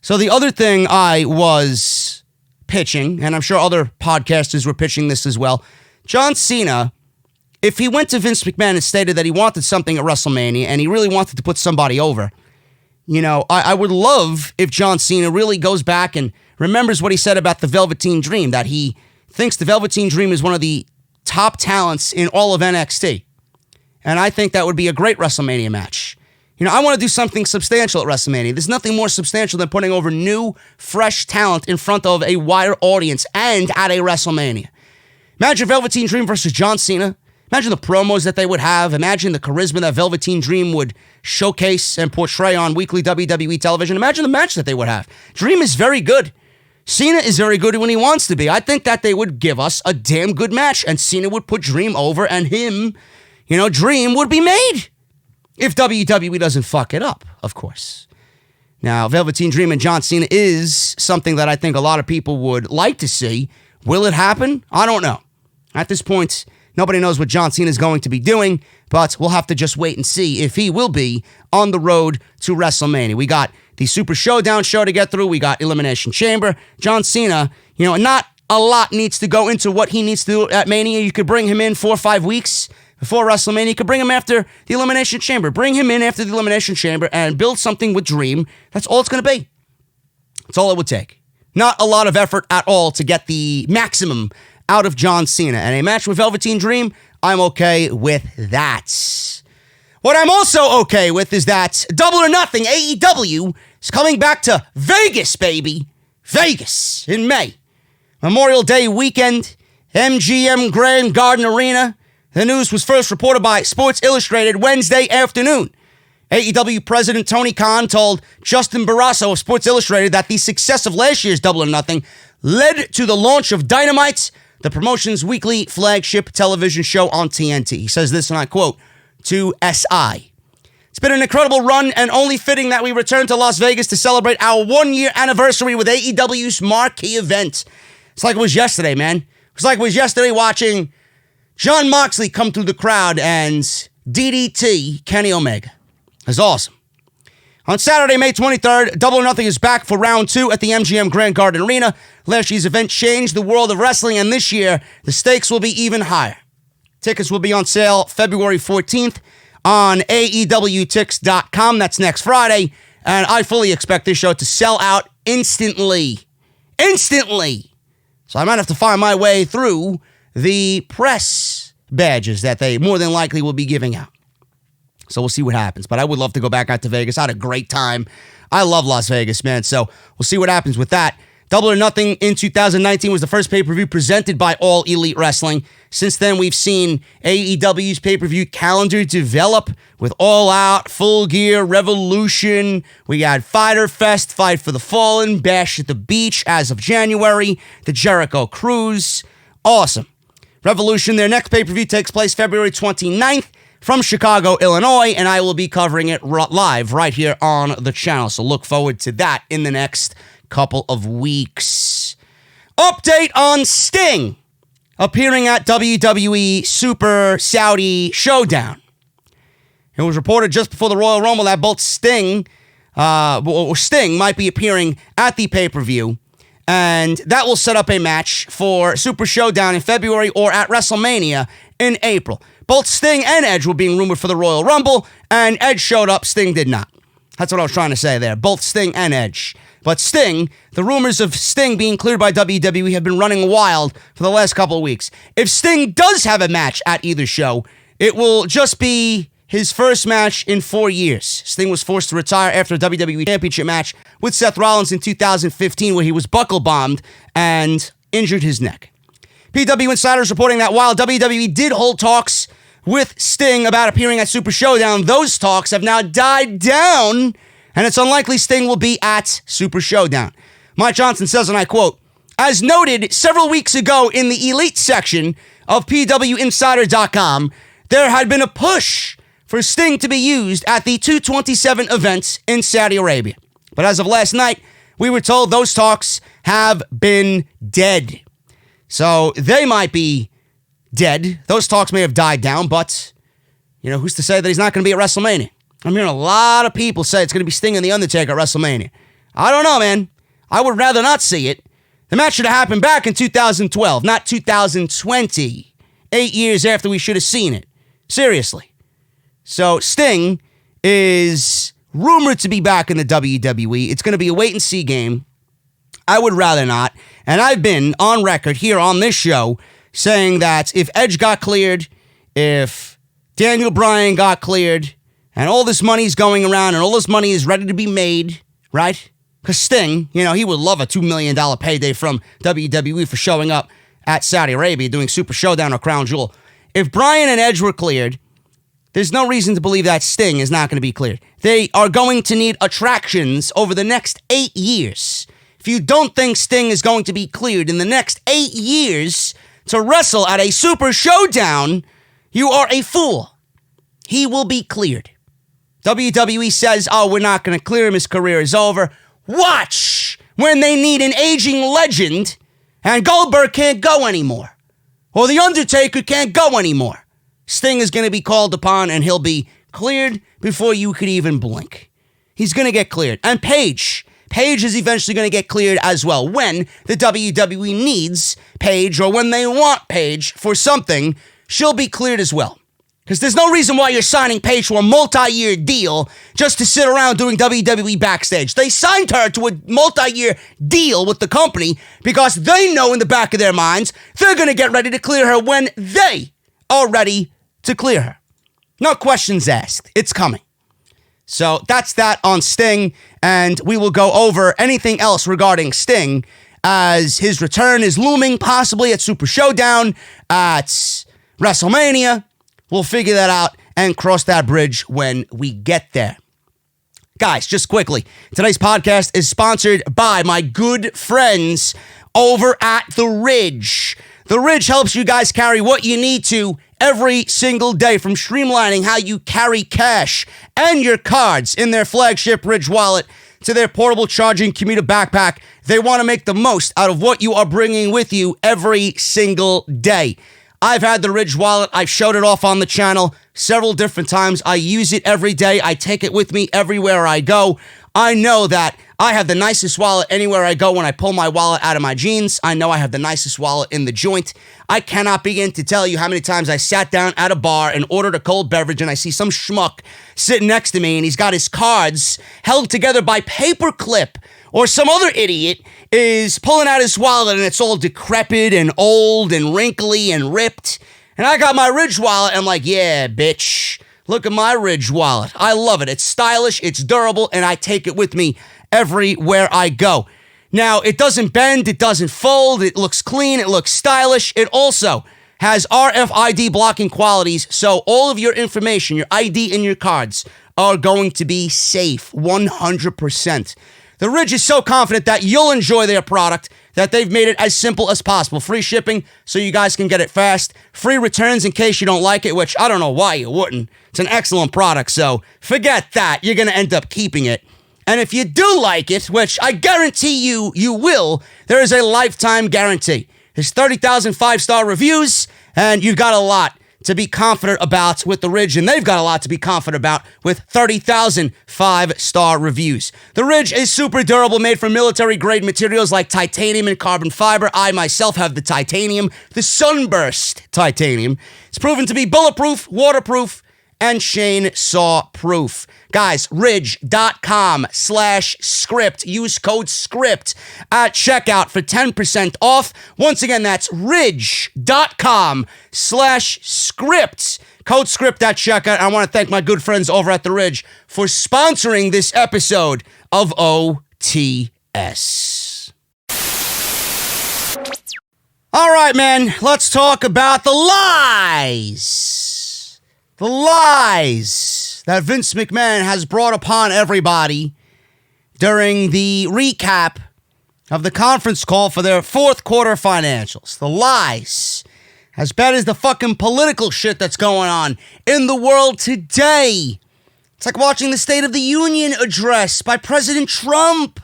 So the other thing I was pitching, and I'm sure other podcasters were pitching this as well, John Cena, if he went to Vince McMahon and stated that he wanted something at WrestleMania and he really wanted to put somebody over, you know, I would love if John Cena really goes back and remembers what he said about the Velveteen Dream, that he thinks the Velveteen Dream is one of the top talents in all of NXT. And I think that would be a great WrestleMania match. You know, I want to do something substantial at WrestleMania. There's nothing more substantial than putting over new, fresh talent in front of a wider audience and at a WrestleMania. Imagine Velveteen Dream versus John Cena. Imagine the promos that they would have. Imagine the charisma that Velveteen Dream would showcase and portray on weekly WWE television. Imagine the match that they would have. Dream is very good. Cena is very good when he wants to be. I think that they would give us a damn good match, and Cena would put Dream over, and him, you know, Dream would be made. If WWE doesn't fuck it up, of course. Now, Velveteen Dream and John Cena is something that I think a lot of people would like to see. Will it happen? I don't know. At this point, nobody knows what John Cena is going to be doing, but we'll have to just wait and see if he will be on the road to WrestleMania. We got the Super Showdown show to get through. We got Elimination Chamber. John Cena, you know, not a lot needs to go into what he needs to do at Mania. You could bring him in 4 or 5 weeks before WrestleMania. You could bring him after the Elimination Chamber. Bring him in after the Elimination Chamber and build something with Dream. That's all it's going to be. That's all it would take. Not a lot of effort at all to get the maximum out of John Cena. And a match with Velveteen Dream, I'm okay with that. What I'm also okay with is that Double or Nothing, AEW, is coming back to Vegas, baby. Vegas in May. Memorial Day weekend, MGM Grand Garden Arena. The news was first reported by Sports Illustrated Wednesday afternoon. AEW President Tony Khan told Justin Barrasso of Sports Illustrated that the success of last year's Double or Nothing led to the launch of Dynamite, the promotion's weekly flagship television show on TNT. He says this, and I quote, to SI. It's been an incredible run and only fitting that we return to Las Vegas to celebrate our 1-year anniversary with AEW's marquee event. It's like it was yesterday, man. It's like it was yesterday watching Jon Moxley come through the crowd and DDT Kenny Omega. It's awesome. On Saturday, May 23rd, Double or Nothing is back for round 2 at the MGM Grand Garden Arena. Last year's event changed the world of wrestling, and this year, the stakes will be even higher. Tickets will be on sale February 14th on AEWTix.com. That's next Friday, and I fully expect this show to sell out instantly. Instantly! So I might have to find my way through the press badges that they more than likely will be giving out. So we'll see what happens. But I would love to go back out to Vegas. I had a great time. I love Las Vegas, man. So we'll see what happens with that. Double or Nothing in 2019 was the first pay-per-view presented by All Elite Wrestling. Since then, we've seen AEW's pay-per-view calendar develop with All Out, Full Gear, Revolution. We got Fyter Fest, Fight for the Fallen, Bash at the Beach as of January, the Jericho Cruise. Awesome. Revolution, their next pay-per-view takes place February 29th from Chicago, Illinois, and I will be covering it live right here on the channel. So look forward to that in the next couple of weeks. Update on Sting appearing at WWE Super Saudi Showdown. It was reported just before the Royal Rumble that both Sting might be appearing at the pay-per-view, and that will set up a match for Super Showdown in February or at WrestleMania in April. Both Sting and Edge were being rumored for the Royal Rumble, and Edge showed up, Sting did not. That's what I was trying to say there. Both Sting and Edge. But Sting, the rumors of Sting being cleared by WWE have been running wild for the last couple of weeks. If Sting does have a match at either show, it will just be his first match in 4 years. Sting was forced to retire after a WWE Championship match with Seth Rollins in 2015 where he was buckle bombed and injured his neck. PW Insiders reporting that while WWE did hold talks with Sting about appearing at Super Showdown, those talks have now died down, and it's unlikely Sting will be at Super Showdown. Mike Johnson says, and I quote, "As noted several weeks ago in the Elite section of PWInsider.com, there had been a push for Sting to be used at the 227 events in Saudi Arabia. But as of last night, we were told those talks have been dead." So they might be dead. Those talks may have died down, but, who's to say that he's not going to be at WrestleMania? I'm hearing a lot of people say it's going to be Sting and The Undertaker at WrestleMania. I don't know, man. I would rather not see it. The match should have happened back in 2012, not 2020. 8 years after we should have seen it. Seriously. So Sting is rumored to be back in the WWE. It's going to be a wait-and-see game. I would rather not. And I've been on record here on this show saying that if Edge got cleared, if Daniel Bryan got cleared, and all this money's going around and all this money is ready to be made, right? Because Sting, he would love a $2 million payday from WWE for showing up at Saudi Arabia doing Super Showdown or Crown Jewel. If Bryan and Edge were cleared, there's no reason to believe that Sting is not going to be cleared. They are going to need attractions over the next 8 years. If you don't think Sting is going to be cleared in the next 8 years to wrestle at a Super Showdown, you are a fool. He will be cleared. WWE says, we're not going to clear him. His career is over. Watch when they need an aging legend and Goldberg can't go anymore. Or The Undertaker can't go anymore. Sting is going to be called upon and he'll be cleared before you could even blink. He's going to get cleared. And Paige is eventually going to get cleared as well. When the WWE needs Paige or when they want Paige for something, she'll be cleared as well. Because there's no reason why you're signing Paige for a multi-year deal just to sit around doing WWE backstage. They signed her to a multi-year deal with the company because they know in the back of their minds they're going to get ready to clear her when they are ready to clear her. No questions asked. It's coming. So that's that on Sting, and we will go over anything else regarding Sting as his return is looming, possibly at Super Showdown, at WrestleMania. We'll figure that out and cross that bridge when we get there. Guys, just quickly, today's podcast is sponsored by my good friends over at The Ridge. The Ridge helps you guys carry what you need to every single day, from streamlining how you carry cash and your cards in their flagship Ridge wallet to their portable charging commuter backpack. They want to make the most out of what you are bringing with you every single day. I've had the Ridge wallet. I've showed it off on the channel several different times. I use it every day. I take it with me everywhere I go. I know that I have the nicest wallet anywhere I go. When I pull my wallet out of my jeans, I know I have the nicest wallet in the joint. I cannot begin to tell you how many times I sat down at a bar and ordered a cold beverage and I see some schmuck sitting next to me and he's got his cards held together by paper clip, or some other idiot is pulling out his wallet and it's all decrepit and old and wrinkly and ripped. And I got my Ridge wallet and I'm like, yeah, bitch, look at my Ridge wallet. I love it. It's stylish, it's durable, and I take it with me everywhere I go. Now, it doesn't bend, it doesn't fold, it looks clean, it looks stylish. It also has RFID blocking qualities, so all of your information, your ID and your cards, are going to be safe 100%. The Ridge is so confident that you'll enjoy their product that they've made it as simple as possible. Free shipping so you guys can get it fast. Free returns in case you don't like it, which I don't know why you wouldn't. It's an excellent product, so forget that. You're going to end up keeping it. And if you do like it, which I guarantee you will, there is a lifetime guarantee. There's 30,000 5-star reviews, and you've got a lot to be confident about with the Ridge, and they've got a lot to be confident about with 30,000 5-star reviews. The Ridge is super durable, made from military-grade materials like titanium and carbon fiber. I myself have the titanium, the Sunburst titanium. It's proven to be bulletproof, waterproof, and chainsaw proof. Guys, ridge.com/script. Use code SCRIPT at checkout for 10% off. Once again, that's ridge.com/script. Code SCRIPT at checkout. I want to thank my good friends over at The Ridge for sponsoring this episode of OTS. All right, man, let's talk about the lies. The lies that Vince McMahon has brought upon everybody during the recap of the conference call for their fourth quarter financials. The lies. As bad as the fucking political shit that's going on in the world today. It's like watching the State of the Union address by President Trump.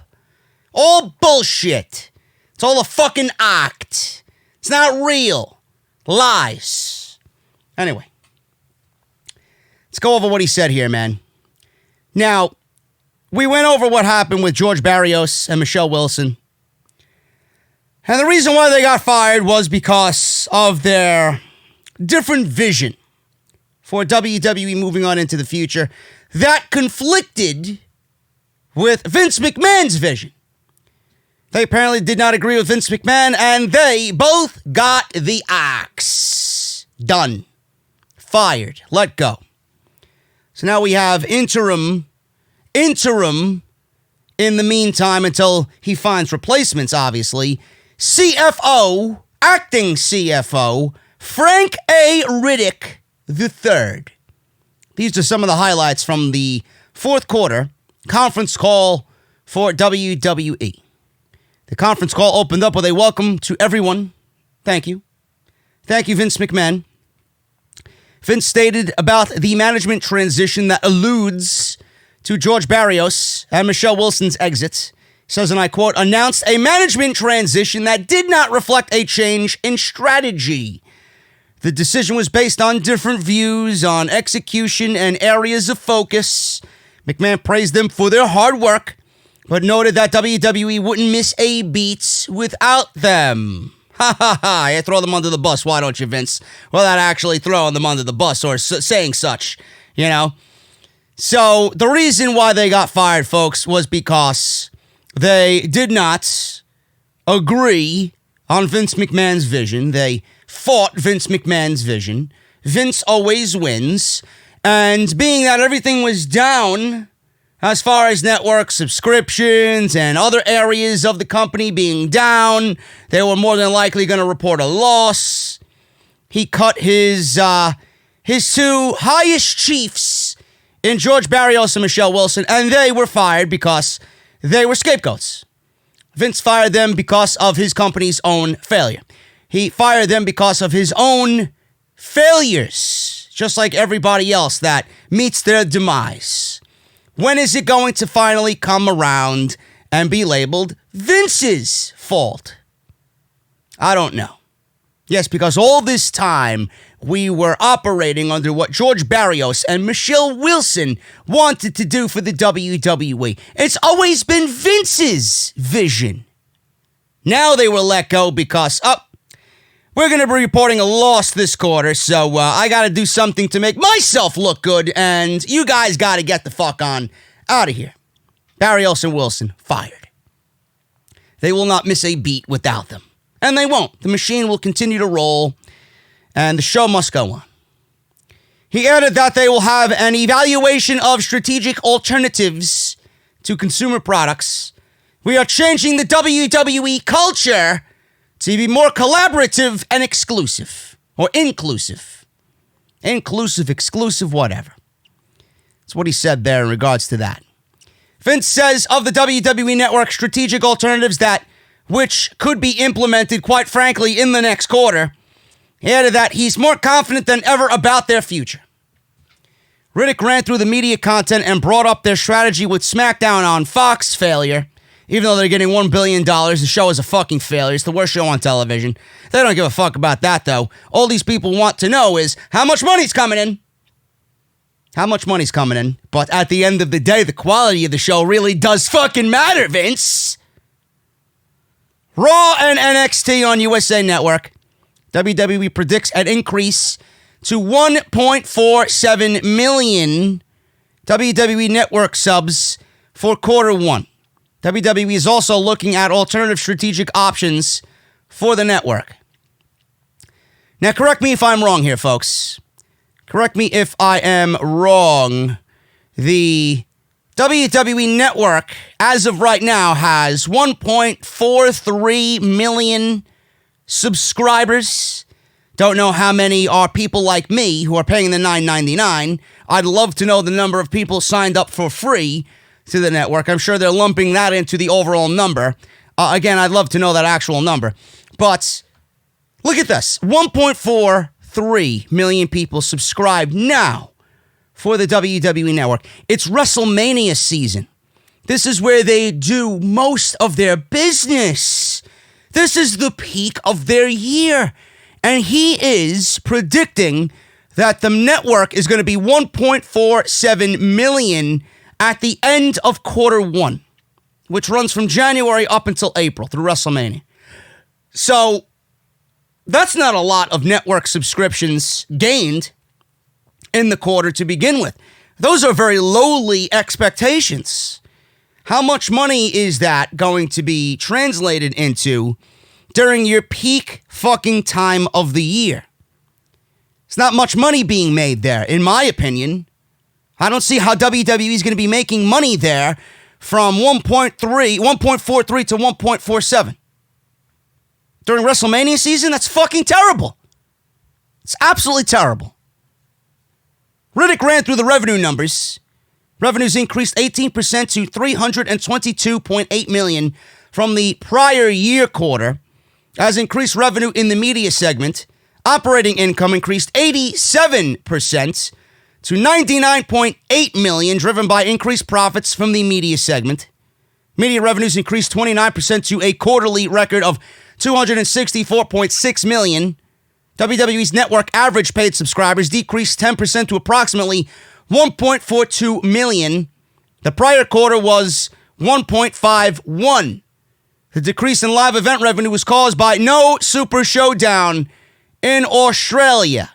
All bullshit. It's all a fucking act. It's not real. Lies. Anyway. Let's go over what he said here, man. Now, we went over what happened with George Barrios and Michelle Wilson. And the reason why they got fired was because of their different vision for WWE moving on into the future that conflicted with Vince McMahon's vision. They apparently did not agree with Vince McMahon, and they both got the axe. Done. Fired. Let go. So now we have interim in the meantime until he finds replacements, obviously. CFO, acting CFO, Frank A. Riddick III. These are some of the highlights from the fourth quarter conference call for WWE. The conference call opened up with a welcome to everyone. Thank you. Thank you, Vince McMahon. Vince stated about the management transition that alludes to George Barrios and Michelle Wilson's exit. He says, and I quote, announced a management transition that did not reflect a change in strategy. The decision was based on different views on execution and areas of focus. McMahon praised them for their hard work, but noted that WWE wouldn't miss a beat without them. Ha ha ha, you throw them under the bus, why don't you, Vince? Without actually throwing them under the bus or saying such, you know? So, the reason why they got fired, folks, was because they did not agree on Vince McMahon's vision. They fought Vince McMahon's vision. Vince always wins. And being that everything was down as far as network subscriptions and other areas of the company being down, they were more than likely going to report a loss. He cut his two highest chiefs in George Barrios and Michelle Wilson, and they were fired because they were scapegoats. Vince fired them because of his company's own failure. He fired them because of his own failures, just like everybody else that meets their demise. When is it going to finally come around and be labeled Vince's fault? I don't know. Yes, because all this time we were operating under what George Barrios and Michelle Wilson wanted to do for the WWE. It's always been Vince's vision. Now they were let go because, we're going to be reporting a loss this quarter, so I got to do something to make myself look good, and you guys got to get the fuck on out of here. Barrios and Wilson fired. They will not miss a beat without them. And they won't. The machine will continue to roll, and the show must go on. He added that they will have an evaluation of strategic alternatives to consumer products. We are changing the WWE culture to be more collaborative and exclusive. Or inclusive. Inclusive, exclusive, whatever. That's what he said there in regards to that. Vince says of the WWE Network strategic alternatives that which could be implemented, quite frankly, in the next quarter. He added that he's more confident than ever about their future. Riddick ran through the media content and brought up their strategy with SmackDown on Fox failure. Even though they're getting $1 billion, the show is a fucking failure. It's the worst show on television. They don't give a fuck about that, though. All these people want to know is how much money's coming in. How much money's coming in. But at the end of the day, the quality of the show really does fucking matter, Vince. Raw and NXT on USA Network. WWE predicts an increase to 1.47 million WWE Network subs for quarter one. WWE is also looking at alternative strategic options for the network. Now, correct me if I'm wrong here, folks. Correct me if I am wrong. The WWE Network, as of right now, has 1.43 million subscribers. Don't know how many are people like me who are paying the $9.99. I'd love to know the number of people signed up for free to the network. I'm sure they're lumping that into the overall number. Again, I'd love to know that actual number. But look at this. 1.43 million people subscribe now for the WWE Network. It's Wrestlemania season. This is where they do most of their business. This is the peak of their year. And he is predicting that the network is going to be 1.47 million at the end of quarter one, which runs from January up until April through WrestleMania. So that's not a lot of network subscriptions gained in the quarter to begin with. Those are very lowly expectations. How much money is that going to be translated into during your peak fucking time of the year? It's not much money being made there, in my opinion. I don't see how WWE is going to be making money there from 1.43 to 1.47. During WrestleMania season, that's fucking terrible. It's absolutely terrible. Riddick ran through the revenue numbers. Revenues increased 18% to $322.8 million from the prior year quarter, as increased revenue in the media segment. Operating income increased 87% to $99.8 million, driven by increased profits from the media segment. Media revenues increased 29% to a quarterly record of $264.6 million. WWE's network average paid subscribers decreased 10% to approximately 1.42 million. The prior quarter was 1.51. The decrease in live event revenue was caused by no Super Showdown in Australia.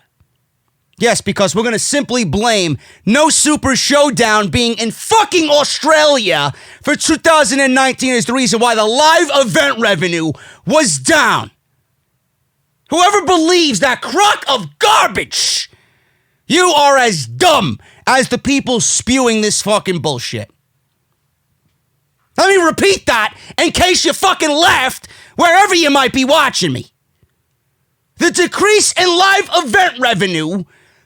Yes, because we're going to simply blame no Super Showdown being in fucking Australia for 2019 as the reason why the live event revenue was down. Whoever believes that crock of garbage, you are as dumb as the people spewing this fucking bullshit. Let me repeat that in case you fucking left wherever you might be watching me. The decrease in live event revenue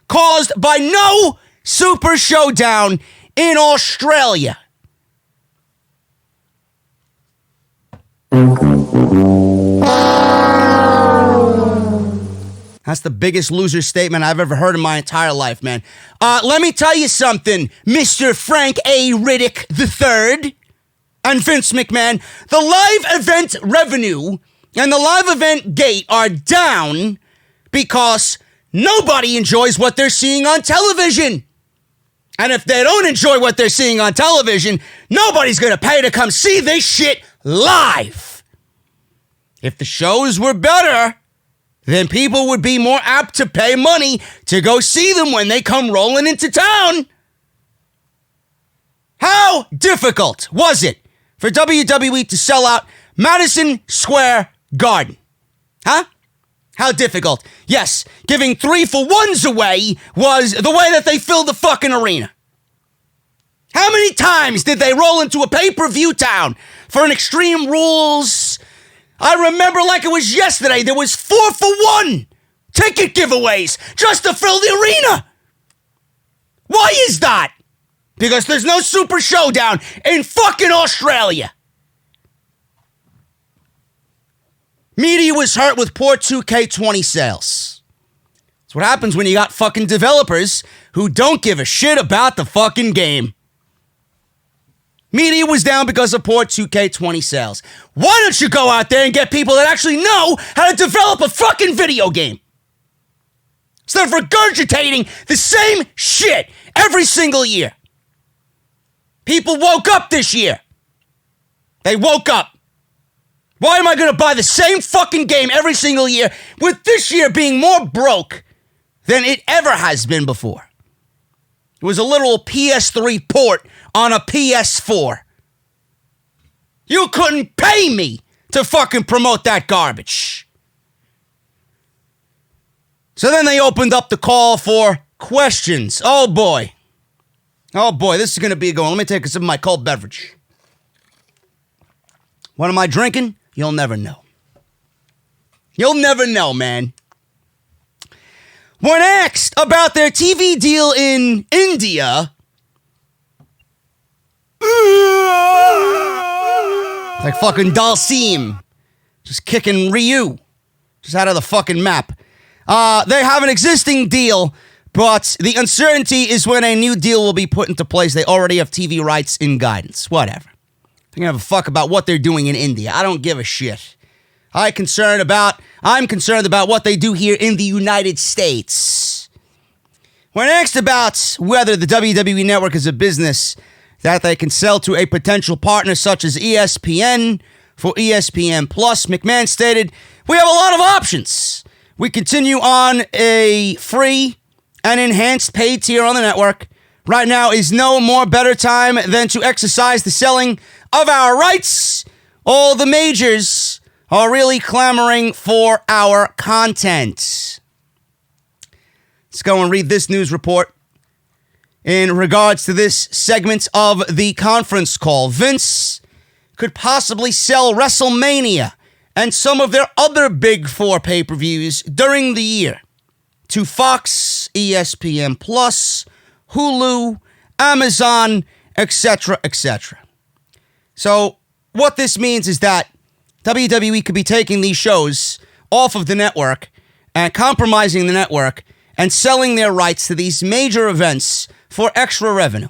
caused by no Super Showdown in Australia. That's the biggest loser statement I've ever heard in my entire life, man. Let me tell you something, Mr. Frank A. Riddick III and Vince McMahon. The live event revenue and the live event gate are down because nobody enjoys what they're seeing on television. And if they don't enjoy what they're seeing on television, nobody's going to pay to come see this shit live. If the shows were better, then people would be more apt to pay money to go see them when they come rolling into town. How difficult was it for WWE to sell out Madison Square Garden? Huh? How difficult? Yes, giving 3-for-1s away was the way that they filled the fucking arena. How many times did they roll into a pay-per-view town for an Extreme Rules? I remember like it was yesterday, there was 4-for-1 ticket giveaways just to fill the arena. Why is that? Because there's no Super Showdown in fucking Australia. Media was hurt with poor 2K20 sales. That's what happens when you got fucking developers who don't give a shit about the fucking game. Media was down because of poor 2K20 sales. Why don't you go out there and get people that actually know how to develop a fucking video game? Instead of regurgitating the same shit every single year. People woke up this year. They woke up. Why am I going to buy the same fucking game every single year, with this year being more broke than it ever has been before. It was a little PS3 port on a PS4. You couldn't pay me to fucking promote that garbage. So then they opened up the call for questions. Oh boy, this is going to be a good one. Let me take a sip of my cold beverage. What am I drinking? You'll never know. You'll never know, man. When asked about their TV deal in India, like fucking Dalsim, just kicking Ryu, just out of the fucking map. They have an existing deal, but the uncertainty is when a new deal will be put into place. They already have TV rights in guidance. Whatever. They don't give a fuck about what they're doing in India. I don't give a shit. I'm concerned about what they do here in the United States. When asked about whether the WWE Network is a business that they can sell to a potential partner such as ESPN for ESPN Plus, McMahon stated, "We have a lot of options. We continue on a free and enhanced paid tier on the network. Right now is no more better time than to exercise the selling of our rights. All the majors are really clamoring for our content." Let's go and read this news report in regards to this segment of the conference call. Vince could possibly sell WrestleMania and some of their other big four pay-per-views during the year to Fox, ESPN Plus, Hulu, Amazon, etc., etc. So what this means is that WWE could be taking these shows off of the network and compromising the network and selling their rights to these major events for extra revenue.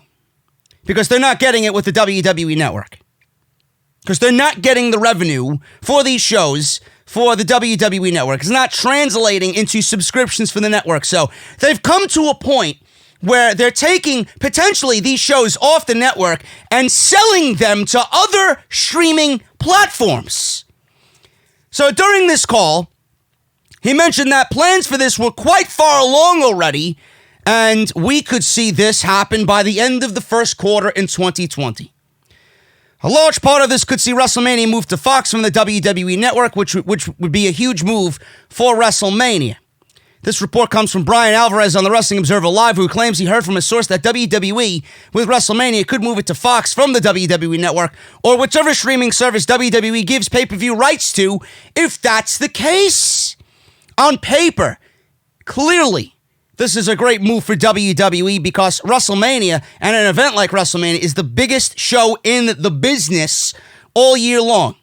Because they're not getting it with the WWE Network. Because they're not getting the revenue for these shows for the WWE Network. It's not translating into subscriptions for the network. So they've come to a point where they're taking potentially these shows off the network and selling them to other streaming platforms. So during this call, he mentioned that plans for this were quite far along already, and we could see this happen by the end of the first quarter in 2020. A large part of this could see WrestleMania move to Fox from the WWE Network, which would be a huge move for WrestleMania. This report comes from Brian Alvarez on the Wrestling Observer Live, who claims he heard from a source that WWE, with WrestleMania, could move it to Fox from the WWE Network, or whichever streaming service WWE gives pay-per-view rights to, if that's the case. On paper, clearly, this is a great move for WWE because WrestleMania and an event like WrestleMania is the biggest show in the business all year long.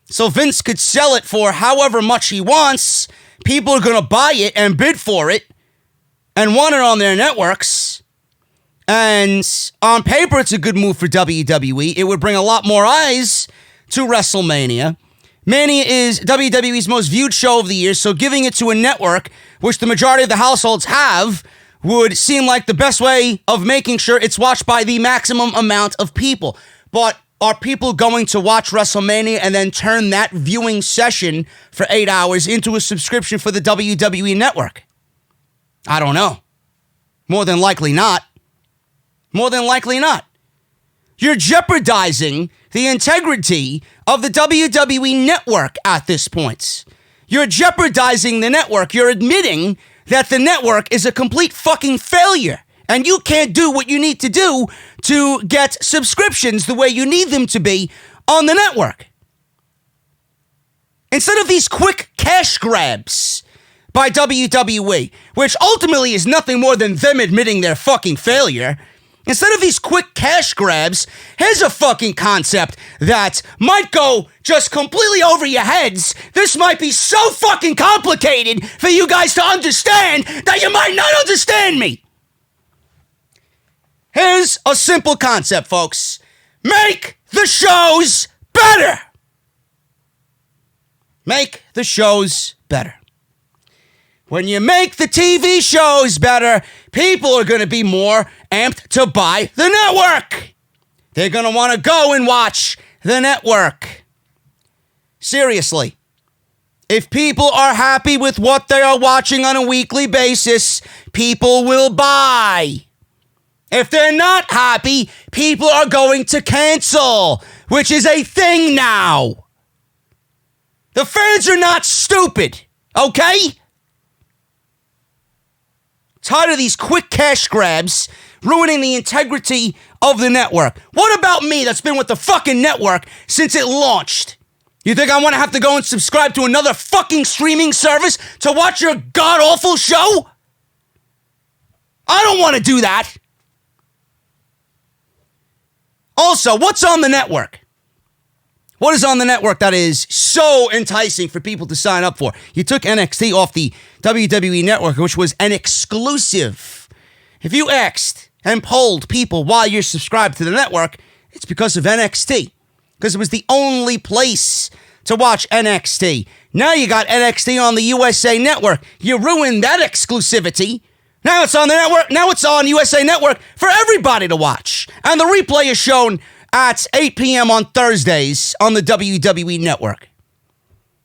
So Vince could sell it for however much he wants. People are going to buy it and bid for it and want it on their networks. And on paper, it's a good move for WWE. It would bring a lot more eyes to WrestleMania. Mania is WWE's most viewed show of the year, so giving it to a network, which the majority of the households have, would seem like the best way of making sure it's watched by the maximum amount of people. But are people going to watch WrestleMania and then turn that viewing session for 8 hours into a subscription for the WWE Network? I don't know. More than likely not. More than likely not. You're jeopardizing the integrity of the WWE Network at this point. You're jeopardizing the network. You're admitting that the network is a complete fucking failure. And you can't do what you need to do to get subscriptions the way you need them to be on the network. Instead of these quick cash grabs by WWE, which ultimately is nothing more than them admitting their fucking failure, instead of these quick cash grabs, here's a fucking concept that might go just completely over your heads. This might be so fucking complicated for you guys to understand that you might not understand me. Here's a simple concept, folks. Make the shows better. Make the shows better. When you make the TV shows better, people are going to be more amped to buy the network. They're going to want to go and watch the network. Seriously. If people are happy with what they are watching on a weekly basis, people will buy. If they're not happy, people are going to cancel, which is a thing now. The fans are not stupid, okay? Tired of these quick cash grabs ruining the integrity of the network. What about me that's been with the fucking network since it launched? You think I want to have to go and subscribe to another fucking streaming service to watch your god-awful show? I don't want to do that. Also, what's on the network? What is on the network that is so enticing for people to sign up for? You took NXT off the WWE Network, which was an exclusive. If you asked and polled people why you're subscribed to the network, it's because of NXT. Because it was the only place to watch NXT. Now you got NXT on the USA Network. You ruined that exclusivity. Now it's on the network. Now it's on USA Network for everybody to watch. And the replay is shown at 8 p.m. on Thursdays on the WWE Network.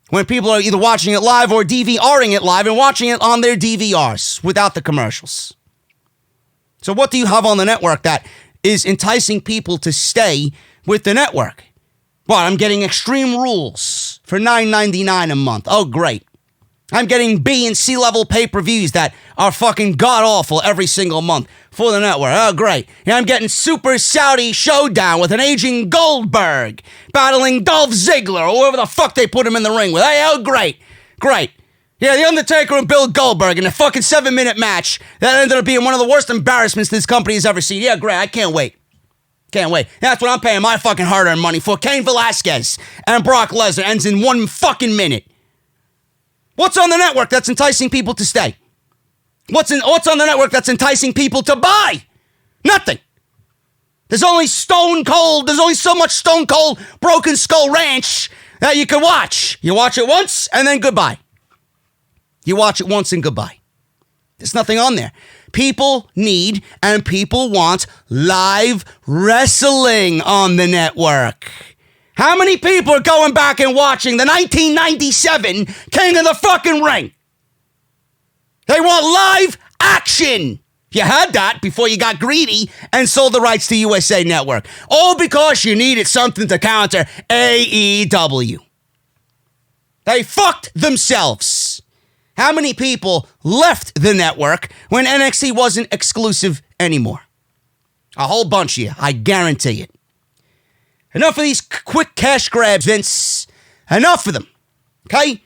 When people are either watching it live or DVRing it live and watching it on their DVRs without the commercials. So what do you have on the network that is enticing people to stay with the network? Well, I'm getting Extreme Rules for $9.99 a month. Oh, great. I'm getting B and C level pay-per-views that are fucking god-awful every single month for the network. Oh, great. And I'm getting Super Saudi Showdown with an aging Goldberg battling Dolph Ziggler or whoever the fuck they put him in the ring with. Hey, oh, great. Great. Yeah, The Undertaker and Bill Goldberg in a fucking 7-minute match that ended up being one of the worst embarrassments this company has ever seen. Yeah, great. I can't wait. Can't wait. That's what I'm paying my fucking hard-earned money for. Cain Velasquez and Brock Lesnar ends in 1 fucking minute. What's on the network that's enticing people to stay? What's on the network that's enticing people to buy? Nothing. There's only Stone Cold. There's only so much Stone Cold Broken Skull Ranch that you can watch. You watch it once and then goodbye. You watch it once and goodbye. There's nothing on there. People need and people want live wrestling on the network. How many people are going back and watching the 1997 King of the fucking Ring? They want live action. You had that before you got greedy and sold the rights to USA Network. All because you needed something to counter AEW. They fucked themselves. How many people left the network when NXT wasn't exclusive anymore? A whole bunch of you, I guarantee it. Enough of these quick cash grabs, Vince. Enough of them, okay?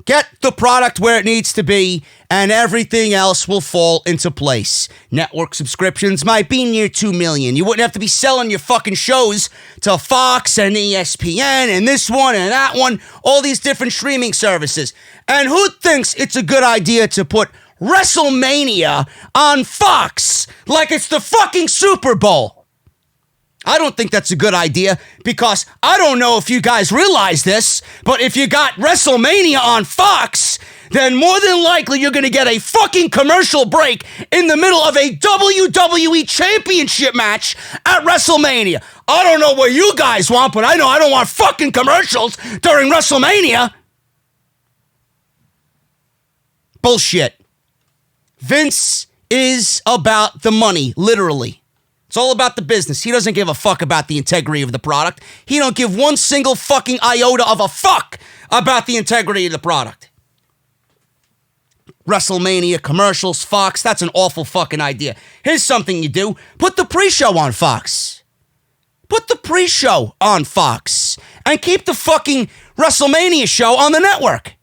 Get the product where it needs to be, and everything else will fall into place. Network subscriptions might be near 2 million. You wouldn't have to be selling your fucking shows to Fox and ESPN and this one and that one, all these different streaming services. And who thinks it's a good idea to put Wrestlemania on Fox like it's the fucking Super Bowl? I don't think that's a good idea because I don't know if you guys realize this, but if you got WrestleMania on Fox, then more than likely you're going to get a fucking commercial break in the middle of a WWE Championship match at WrestleMania. I don't know what you guys want, but I know I don't want fucking commercials during WrestleMania. Bullshit. Vince is about the money, literally. It's all about the business. He doesn't give a fuck about the integrity of the product. He don't give one single fucking iota of a fuck about the integrity of the product. WrestleMania, commercials, Fox, that's an awful fucking idea. Here's something you do. Put the pre-show on Fox. Put the pre-show on Fox. And keep the fucking WrestleMania show on the network.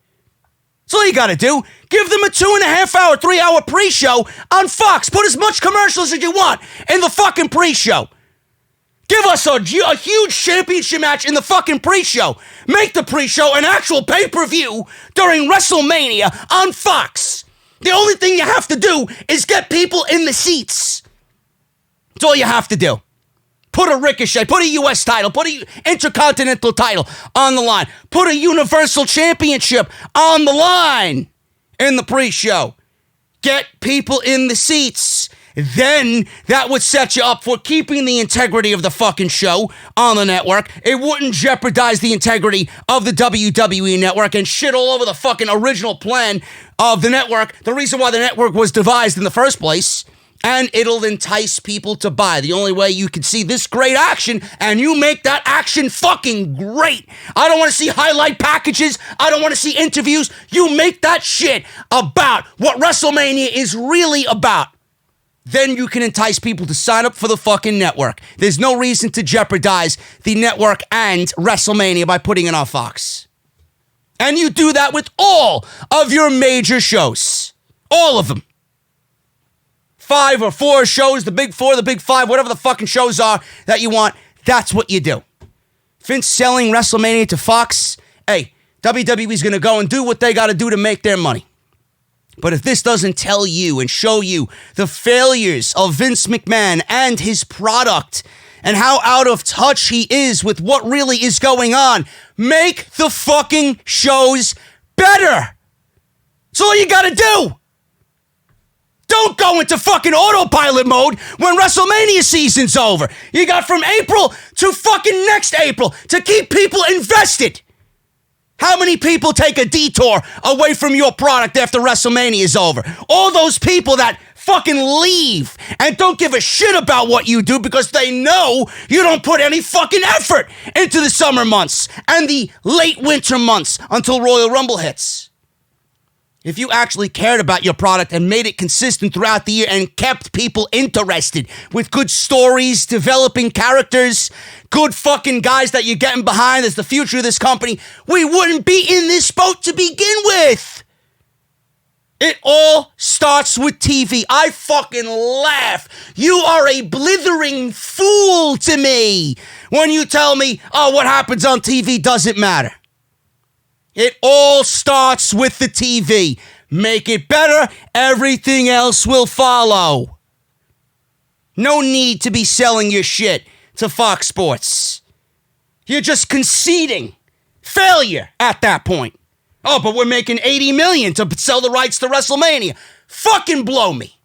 That's all you gotta do. Give them a 2.5 hour, 3 hour pre-show on Fox. Put as much commercials as you want in the fucking pre-show. Give us a huge championship match in the fucking pre-show. Make the pre-show an actual pay-per-view during WrestleMania on Fox. The only thing you have to do is get people in the seats. That's all you have to do. Put a Ricochet, put a U.S. title, put a Intercontinental title on the line. Put a Universal Championship on the line in the pre-show. Get people in the seats. then that would set you up for keeping the integrity of the fucking show on the network. It wouldn't jeopardize the integrity of the WWE Network and shit all over the fucking original plan of the network, the reason why the network was devised in the first place. And it'll entice people to buy. The only way you can see this great action, and you make that action fucking great. I don't want to see highlight packages. I don't want to see interviews. You make that shit about what WrestleMania is really about. Then you can entice people to sign up for the fucking network. There's no reason to jeopardize the network and WrestleMania by putting it on Fox. And you do that with all of your major shows. All of them. 5 or 4 shows, the big 4, the big 5, whatever the fucking shows are that you want, that's what you do. Vince selling WrestleMania to Fox, hey, WWE's going to go and do what they got to do to make their money. But if this doesn't tell you and show you the failures of Vince McMahon and his product and how out of touch he is with what really is going on, make the fucking shows better. That's all you got to do. Don't go into fucking autopilot mode when WrestleMania season's over. You got from April to fucking next April to keep people invested. How many people take a detour away from your product after WrestleMania is over? All those people that fucking leave and don't give a shit about what you do because they know you don't put any fucking effort into the summer months and the late winter months until Royal Rumble hits. If you actually cared about your product and made it consistent throughout the year and kept people interested with good stories, developing characters, good fucking guys that you're getting behind as the future of this company, we wouldn't be in this boat to begin with. It all starts with TV. I fucking laugh. You are a blithering fool to me when you tell me, oh, what happens on TV doesn't matter. It all starts with the TV. Make it better, everything else will follow. No need to be selling your shit to Fox Sports. You're just conceding failure at that point. Oh, but we're making $80 million to sell the rights to WrestleMania. Fucking blow me.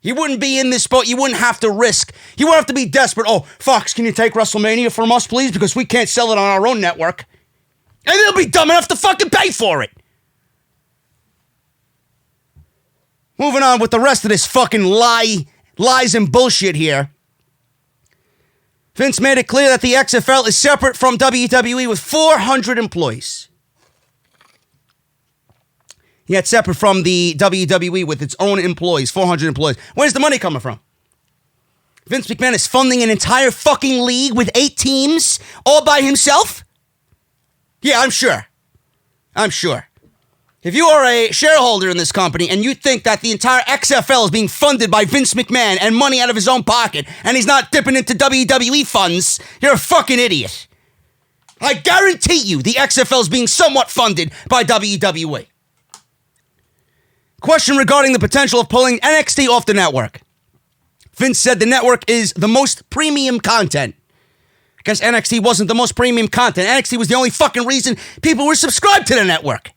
You wouldn't be in this boat. You wouldn't have to risk. You wouldn't have to be desperate. Oh, Fox, can you take WrestleMania from us, please? Because we can't sell it on our own network. And they'll be dumb enough to fucking pay for it. Moving on with the rest of this fucking lies and bullshit here. Vince made it clear that the XFL is separate from WWE with 400 employees. Yet separate from the WWE with its own employees, 400 employees. Where's the money coming from? Vince McMahon is funding an entire fucking league with 8 teams all by himself? Yeah, I'm sure. If you are a shareholder in this company and you think that the entire XFL is being funded by Vince McMahon and money out of his own pocket and he's not dipping into WWE funds, you're a fucking idiot. I guarantee you the XFL is being somewhat funded by WWE. Question regarding the potential of pulling NXT off the network. Vince said the network is the most premium content. Because NXT wasn't the most premium content. NXT was the only fucking reason people were subscribed to the network.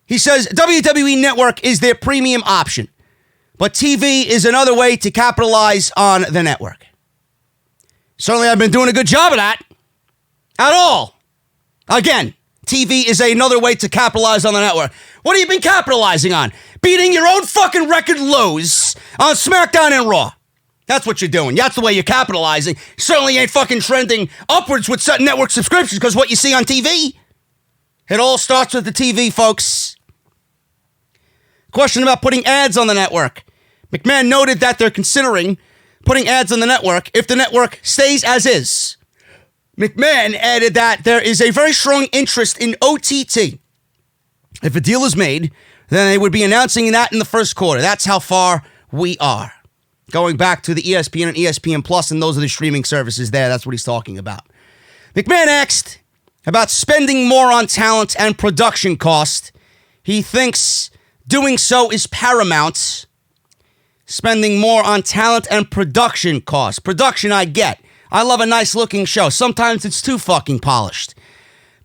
He says WWE Network is their premium option, but TV is another way to capitalize on the network. Certainly I've been doing a good job of that. At all. Again, TV is another way to capitalize on the network. What have you been capitalizing on? Beating your own fucking record lows on SmackDown and Raw. That's what you're doing. That's the way you're capitalizing. You certainly ain't fucking trending upwards with certain network subscriptions because what you see on TV. It all starts with the TV, folks. Question about putting ads on the network. McMahon noted that they're considering putting ads on the network if the network stays as is. McMahon added that there is a very strong interest in OTT. If a deal is made, then they would be announcing that in the first quarter. That's how far we are. Going back to the ESPN and ESPN Plus, and those are the streaming services there. That's what he's talking about. McMahon asked about spending more on talent and production cost. He thinks doing so is paramount. Spending more on talent and production cost. Production, I get. I love a nice looking show. Sometimes it's too fucking polished.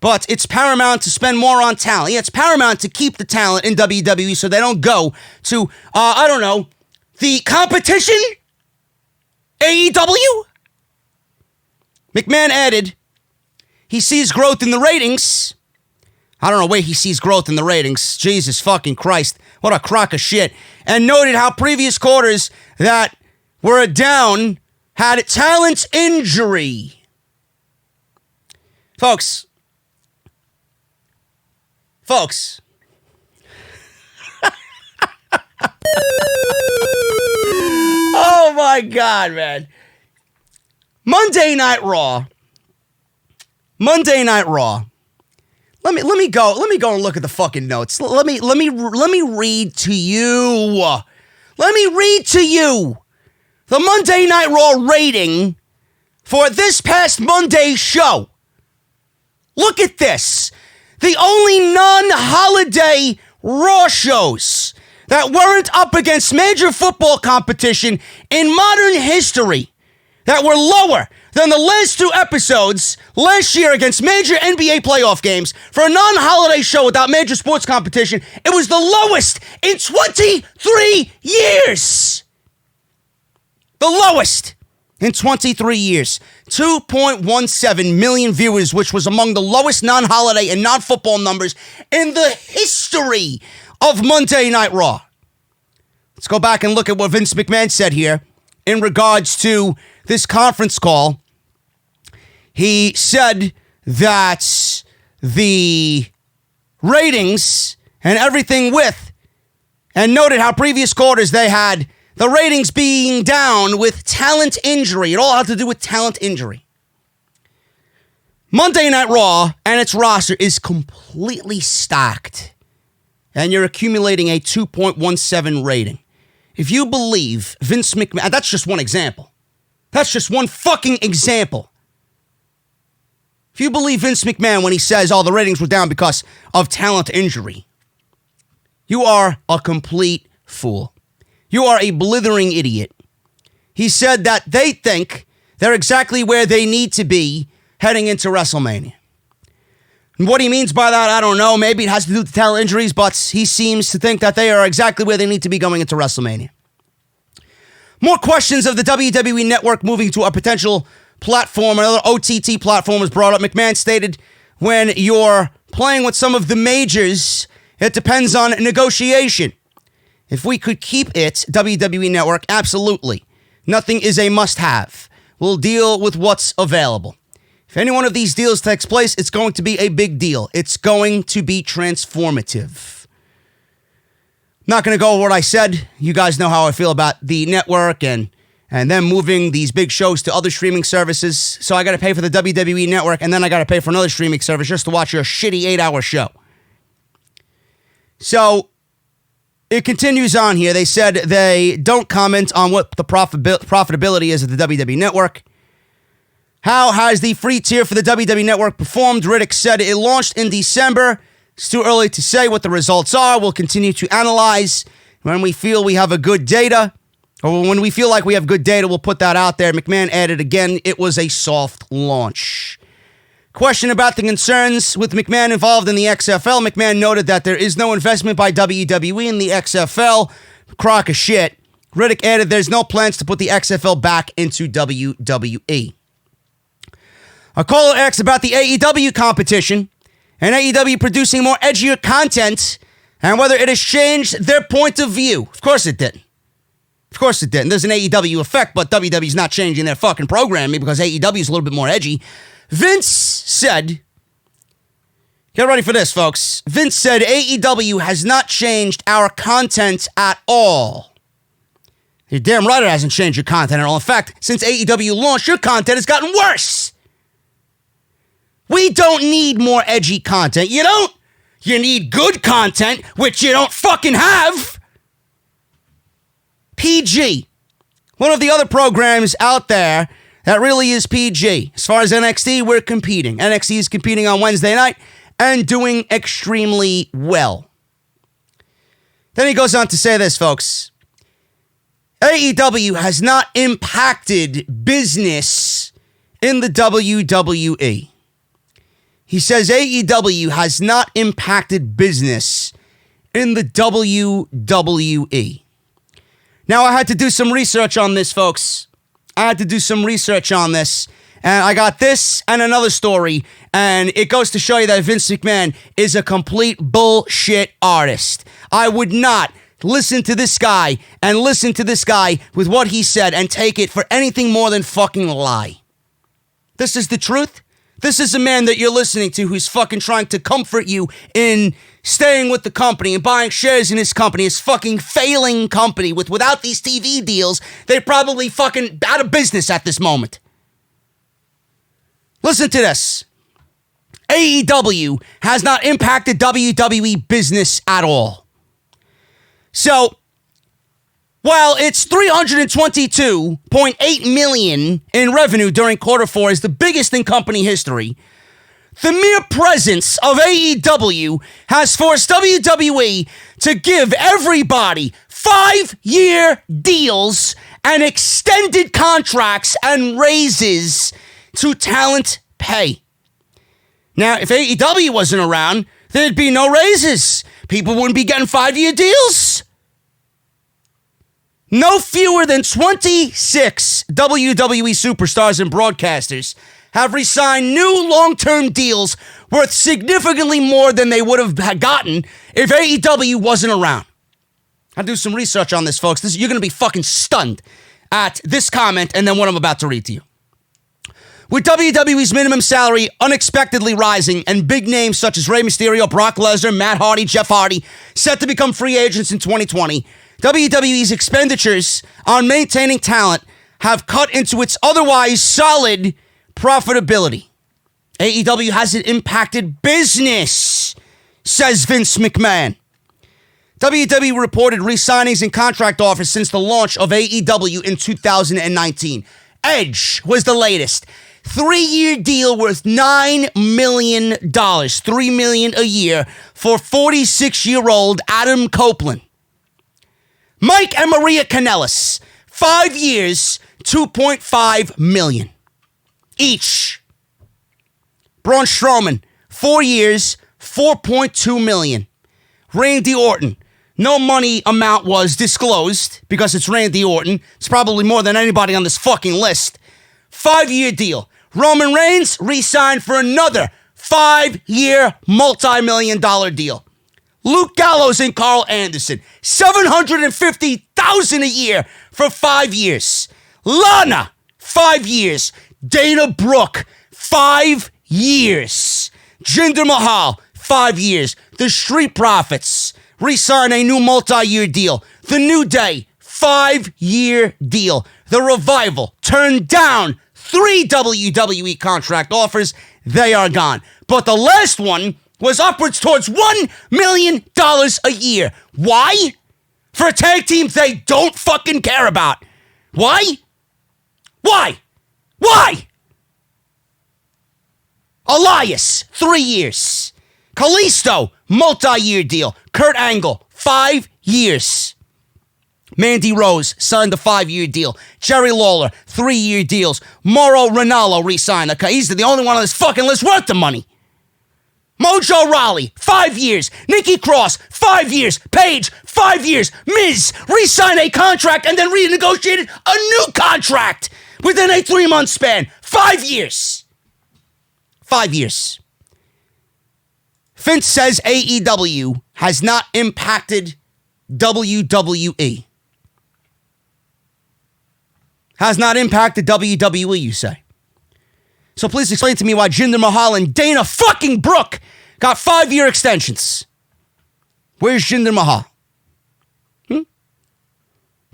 But it's paramount to spend more on talent. Yeah, it's paramount to keep the talent in WWE so they don't go to, the competition, AEW? McMahon added, he sees growth in the ratings. I don't know where he sees growth in the ratings. Jesus fucking Christ. What a crock of shit. And noted how previous quarters that were down had talent injury. Folks. Oh my God, man. Monday Night Raw. Let me go and look at the fucking notes. Let me read to you. The Monday Night Raw rating for this past Monday's show. Look at this. The only non-holiday Raw shows that weren't up against major football competition in modern history that were lower than the last two episodes last year against major NBA playoff games for a non-holiday show without major sports competition. It was the lowest in 23 years. The lowest in 23 years. 2.17 million viewers, which was among the lowest non-holiday and non-football numbers in the history of Monday Night Raw. Let's go back and look at what Vince McMahon said here in regards to this conference call. He said that the ratings and everything and noted how previous quarters they had the ratings being down with talent injury. It all had to do with talent injury. Monday Night Raw and its roster is completely stacked, and you're accumulating a 2.17 rating. If you believe Vince McMahon, that's just one example. That's just one fucking example. If you believe Vince McMahon when he says, the ratings were down because of talent injury, you are a complete fool. You are a blithering idiot. He said that they think they're exactly where they need to be heading into WrestleMania. And what he means by that, I don't know. Maybe it has to do with talent injuries, but he seems to think that they are exactly where they need to be going into WrestleMania. More questions of the WWE Network moving to a potential platform, another OTT platform was brought up. McMahon stated, when you're playing with some of the majors, it depends on negotiation. If we could keep it, WWE Network, absolutely. Nothing is a must-have. We'll deal with what's available. If any one of these deals takes place, it's going to be a big deal. It's going to be transformative. Not going to go over what I said. You guys know how I feel about the network and them moving these big shows to other streaming services. So I got to pay for the WWE Network, and then I got to pay for another streaming service just to watch your shitty 8-hour show. So it continues on here. They said they don't comment on what the profitability is of the WWE Network. How has the free tier for the WWE Network performed? Riddick said it launched in December. It's too early to say what the results are. We'll continue to analyze when we feel we have a good data, or when we feel like we have good data, we'll put that out there. McMahon added again, it was a soft launch. Question about the concerns with McMahon involved in the XFL. McMahon noted that there is no investment by WWE in the XFL. Crock of shit. Riddick added there's no plans to put the XFL back into WWE. A caller asked about the AEW competition and AEW producing more edgier content and whether it has changed their point of view. Of course it didn't. There's an AEW effect, but WWE's not changing their fucking programming because AEW is a little bit more edgy. Vince said, get ready for this, folks. Vince said AEW has not changed our content at all. You're damn right it hasn't changed your content at all. In fact, since AEW launched, your content has gotten worse. We don't need more edgy content. You don't. You need good content, which you don't fucking have. PG. One of the other programs out there that really is PG. As far as NXT, we're competing. NXT is competing on Wednesday night and doing extremely well. Then he goes on to say this, folks. AEW has not impacted business in the WWE. He says AEW has not impacted business in the WWE. Now, I had to do some research on this, folks. I had to do some research on this. And I got this and another story. And it goes to show you that Vince McMahon is a complete bullshit artist. I would not listen to this guy with what he said and take it for anything more than fucking lie. This is the truth. This is a man that you're listening to who's fucking trying to comfort you in staying with the company and buying shares in his company, his fucking failing company. Without these TV deals, they're probably fucking out of business at this moment. Listen to this. AEW has not impacted WWE business at all. So, while it's $322.8 million in revenue during Q4 is the biggest in company history, the mere presence of AEW has forced WWE to give everybody 5-year deals and extended contracts and raises to talent pay. Now, if AEW wasn't around, there'd be no raises. People wouldn't be getting 5-year deals. No fewer than 26 WWE superstars and broadcasters have re-signed new long-term deals worth significantly more than they would have gotten if AEW wasn't around. I'll do some research on this, folks. You're going to be fucking stunned at this comment and then what I'm about to read to you. With WWE's minimum salary unexpectedly rising and big names such as Rey Mysterio, Brock Lesnar, Matt Hardy, Jeff Hardy set to become free agents in 2020, WWE's expenditures on maintaining talent have cut into its otherwise solid profitability. AEW hasn't impacted business, says Vince McMahon. WWE reported re-signings and contract offers since the launch of AEW in 2019. Edge was the latest. 3-year deal worth $9 million, $3 million a year for 46-year-old Adam Copeland. Mike and Maria Kanellis, 5 years, $2.5 million each. Braun Strowman, 4 years, $4.2 million. Randy Orton, no money amount was disclosed because it's Randy Orton. It's probably more than anybody on this fucking list. 5-year deal. Roman Reigns re-signed for another 5-year, multi-million-dollar deal. Luke Gallows and Carl Anderson, $750,000 a year for 5 years. Lana, 5 years. Dana Brooke, 5 years. Jinder Mahal, 5 years. The Street Profits re-sign a new multi-year deal. The New Day, 5-year deal. The Revival turned down 3 WWE contract offers. They are gone. But the last one was upwards towards $1 million a year. Why? For a tag team they don't fucking care about. Why? Why? Why? Elias, 3 years. Kalisto, multi-year deal. Kurt Angle, 5 years. Mandy Rose signed a 5-year deal. Jerry Lawler, 3-year deals. Mauro Ranallo re-signed. He's the only one on this fucking list worth the money. Mojo Rawley, 5 years. Nikki Cross, 5 years. Paige, 5 years. Miz, re-signed a contract and then renegotiated a new contract within a 3-month span. 5 years. 5 years. Vince says AEW has not impacted WWE. Has not impacted WWE, you say. So please explain to me why Jinder Mahal and Dana fucking Brooke got 5-year extensions. Where's Jinder Mahal?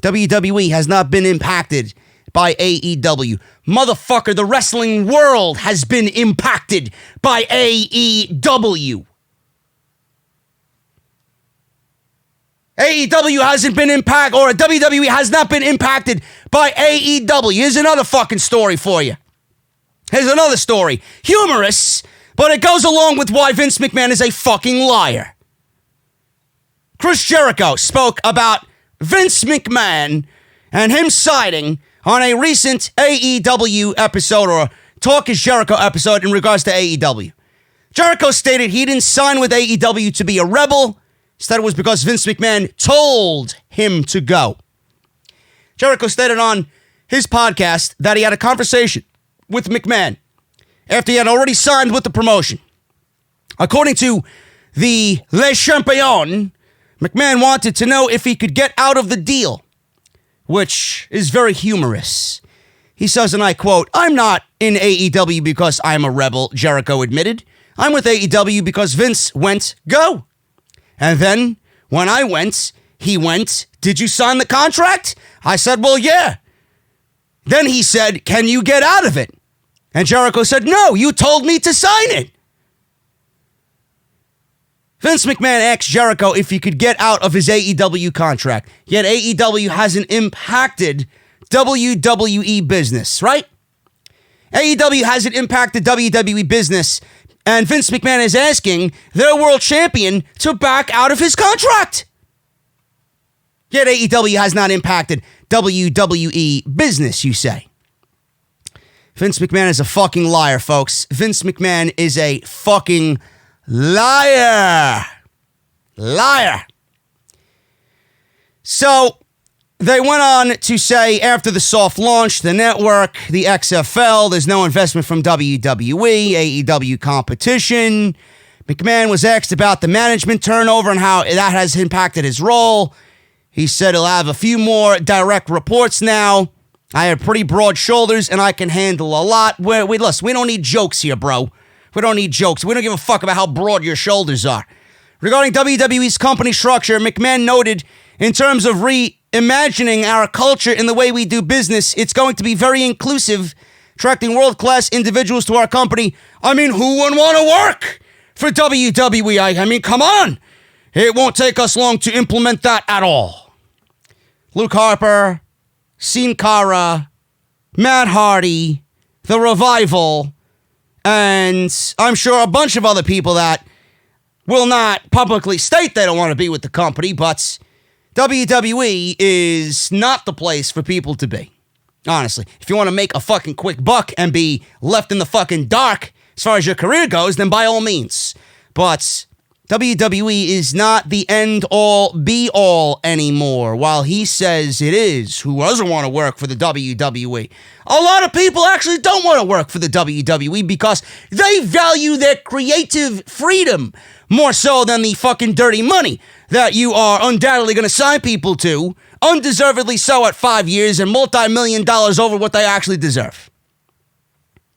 WWE has not been impacted by AEW. Motherfucker, the wrestling world has been impacted by AEW. AEW hasn't been impacted, or WWE has not been impacted by AEW. Here's another fucking story for you. Here's another story. Humorous, but it goes along with why Vince McMahon is a fucking liar. Chris Jericho spoke about Vince McMahon and him siding on a recent AEW episode, or Talk is Jericho episode, in regards to AEW. Jericho stated he didn't sign with AEW to be a rebel. Instead, it was because Vince McMahon told him to go. Jericho stated on his podcast that he had a conversation with McMahon after he had already signed with the promotion. According to the Le Champion, McMahon wanted to know if he could get out of the deal, which is very humorous. He says, and I quote, "I'm not in AEW because I'm a rebel," Jericho admitted. "I'm with AEW because Vince went, go. And then when I went, he went, did you sign the contract? I said, well, yeah. Then he said, can you get out of it? And Jericho said, no, you told me to sign it." Vince McMahon asked Jericho if he could get out of his AEW contract, yet AEW hasn't impacted WWE Business, right? AEW hasn't impacted WWE Business, and Vince McMahon is asking their world champion to back out of his contract. Yet AEW has not impacted WWE Business, you say. Vince McMahon is a fucking liar, folks. Vince McMahon is a fucking liar. Liar. So, they went on to say after the soft launch, the network, the XFL, there's no investment from WWE, AEW competition. McMahon was asked about the management turnover and how that has impacted his role. He said he'll have a few more direct reports now. I have pretty broad shoulders and I can handle a lot. Listen, we don't need jokes here, bro. We don't need jokes. We don't give a fuck about how broad your shoulders are. Regarding WWE's company structure, McMahon noted, in terms of reimagining our culture in the way we do business, it's going to be very inclusive, attracting world-class individuals to our company. I mean, who wouldn't want to work for WWE? I mean, come on. It won't take us long to implement that at all. Luke Harper, Sin Cara, Matt Hardy, The Revival, and I'm sure a bunch of other people that will not publicly state they don't want to be with the company, but WWE is not the place for people to be. Honestly, if you want to make a fucking quick buck and be left in the fucking dark as far as your career goes, then by all means. But WWE is not the end-all, be-all anymore, while he says it is. Who doesn't want to work for the WWE? A lot of people actually don't want to work for the WWE because they value their creative freedom more so than the fucking dirty money that you are undoubtedly going to sign people to, undeservedly so at 5 years and multi-million dollars over what they actually deserve.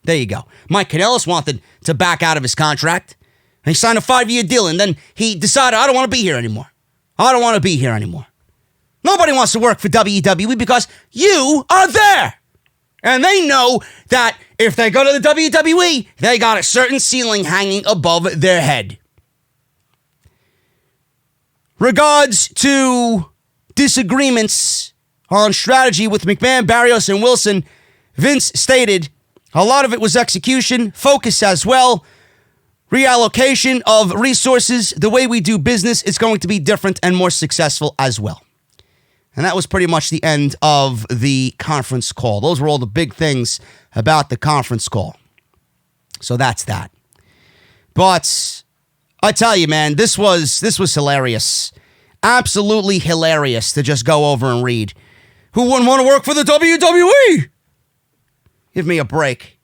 There you go. Mike Kanellis wanted to back out of his contract. He signed a 5-year deal, and then he decided, I don't want to be here anymore. I don't want to be here anymore. Nobody wants to work for WWE because you are there. And they know that if they go to the WWE, they got a certain ceiling hanging above their head. Regards to disagreements on strategy with McMahon, Barrios, and Wilson, Vince stated, a lot of it was execution, focus as well. Reallocation of resources, the way we do business is going to be different and more successful as well. And that was pretty much the end of the conference call. Those were all the big things about the conference call. So that's that. But I tell you, man, this was hilarious. Absolutely hilarious to just go over and read. Who wouldn't want to work for the WWE? Give me a break.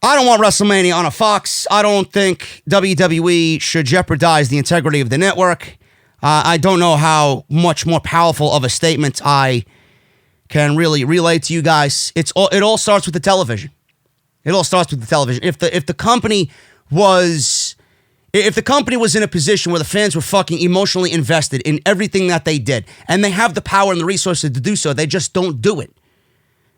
I don't want WrestleMania on a Fox. I don't think WWE should jeopardize the integrity of the network. I don't know how much more powerful of a statement I can really relay to you guys. It all starts with the television. It all starts with the television. If the company was in a position where the fans were fucking emotionally invested in everything that they did, and they have the power and the resources to do so, they just don't do it.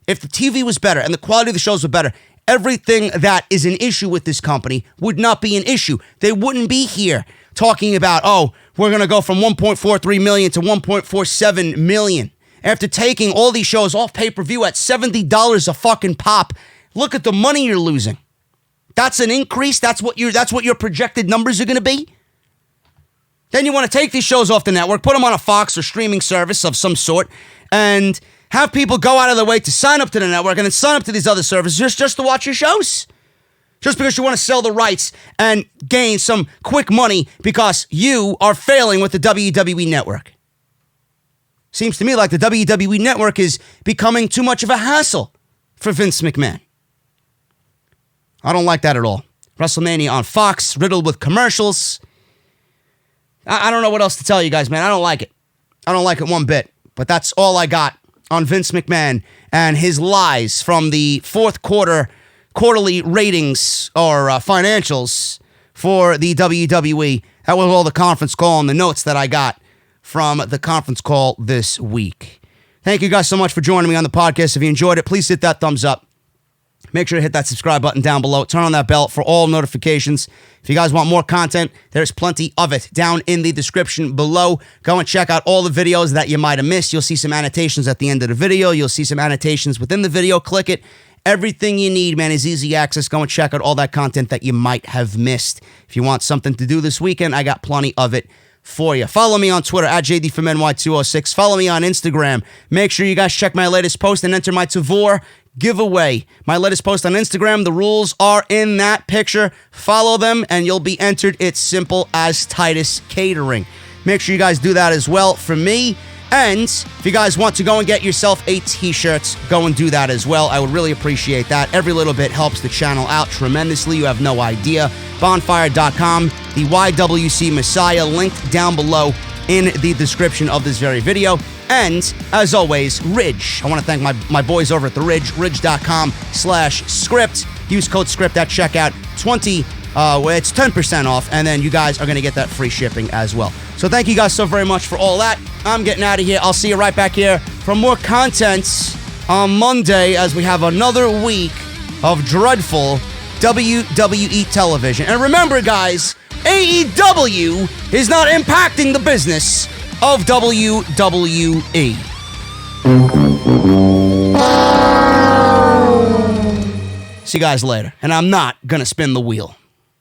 If the TV was better and the quality of the shows were better, everything that is an issue with this company would not be an issue. They wouldn't be here talking about, oh, we're going to go from 1.43 million to 1.47 million. After taking all these shows off pay-per-view at $70 a fucking pop, look at the money you're losing. That's an increase. That's what your projected numbers are going to be. Then you want to take these shows off the network, put them on a Fox or streaming service of some sort, and have people go out of their way to sign up to the network and then sign up to these other services just to watch your shows. Just because you want to sell the rights and gain some quick money because you are failing with the WWE Network. Seems to me like the WWE Network is becoming too much of a hassle for Vince McMahon. I don't like that at all. WrestleMania on Fox, riddled with commercials. I don't know what else to tell you guys, man. I don't like it. I don't like it one bit. But that's all I got on Vince McMahon and his lies from the fourth quarterly ratings or financials for the WWE. That was all the conference call and the notes that I got from the conference call this week. Thank you guys so much for joining me on the podcast. If you enjoyed it, please hit that thumbs up. Make sure to hit that subscribe button down below. Turn on that bell for all notifications. If you guys want more content, there's plenty of it down in the description below. Go and check out all the videos that you might have missed. You'll see some annotations at the end of the video. You'll see some annotations within the video. Click it. Everything you need, man, is easy access. Go and check out all that content that you might have missed. If you want something to do this weekend, I got plenty of it for you. Follow me on Twitter at JDFromNY206. Follow me on Instagram. Make sure you guys check my latest post and enter my Tavor giveaway. My latest post on Instagram. The rules are in that picture. Follow them and you'll be entered. It's simple as Titus Catering. Make sure you guys do that as well for me. And if you guys want to go and get yourself a t-shirt, go and do that as well. I would really appreciate that. Every little bit helps the channel out tremendously. You have no idea. Bonfire.com, the YWC Messiah, linked down below in the description of this very video. And, as always, Ridge. I want to thank my boys over at the Ridge, ridge.com/script. Use code SCRIPT at checkout. It's 10% off, and then you guys are going to get that free shipping as well. So thank you guys so very much for all that. I'm getting out of here. I'll see you right back here for more content on Monday as we have another week of dreadful WWE television. And remember, guys, AEW is not impacting the business of WWE. See you guys later. And I'm not going to spin the wheel.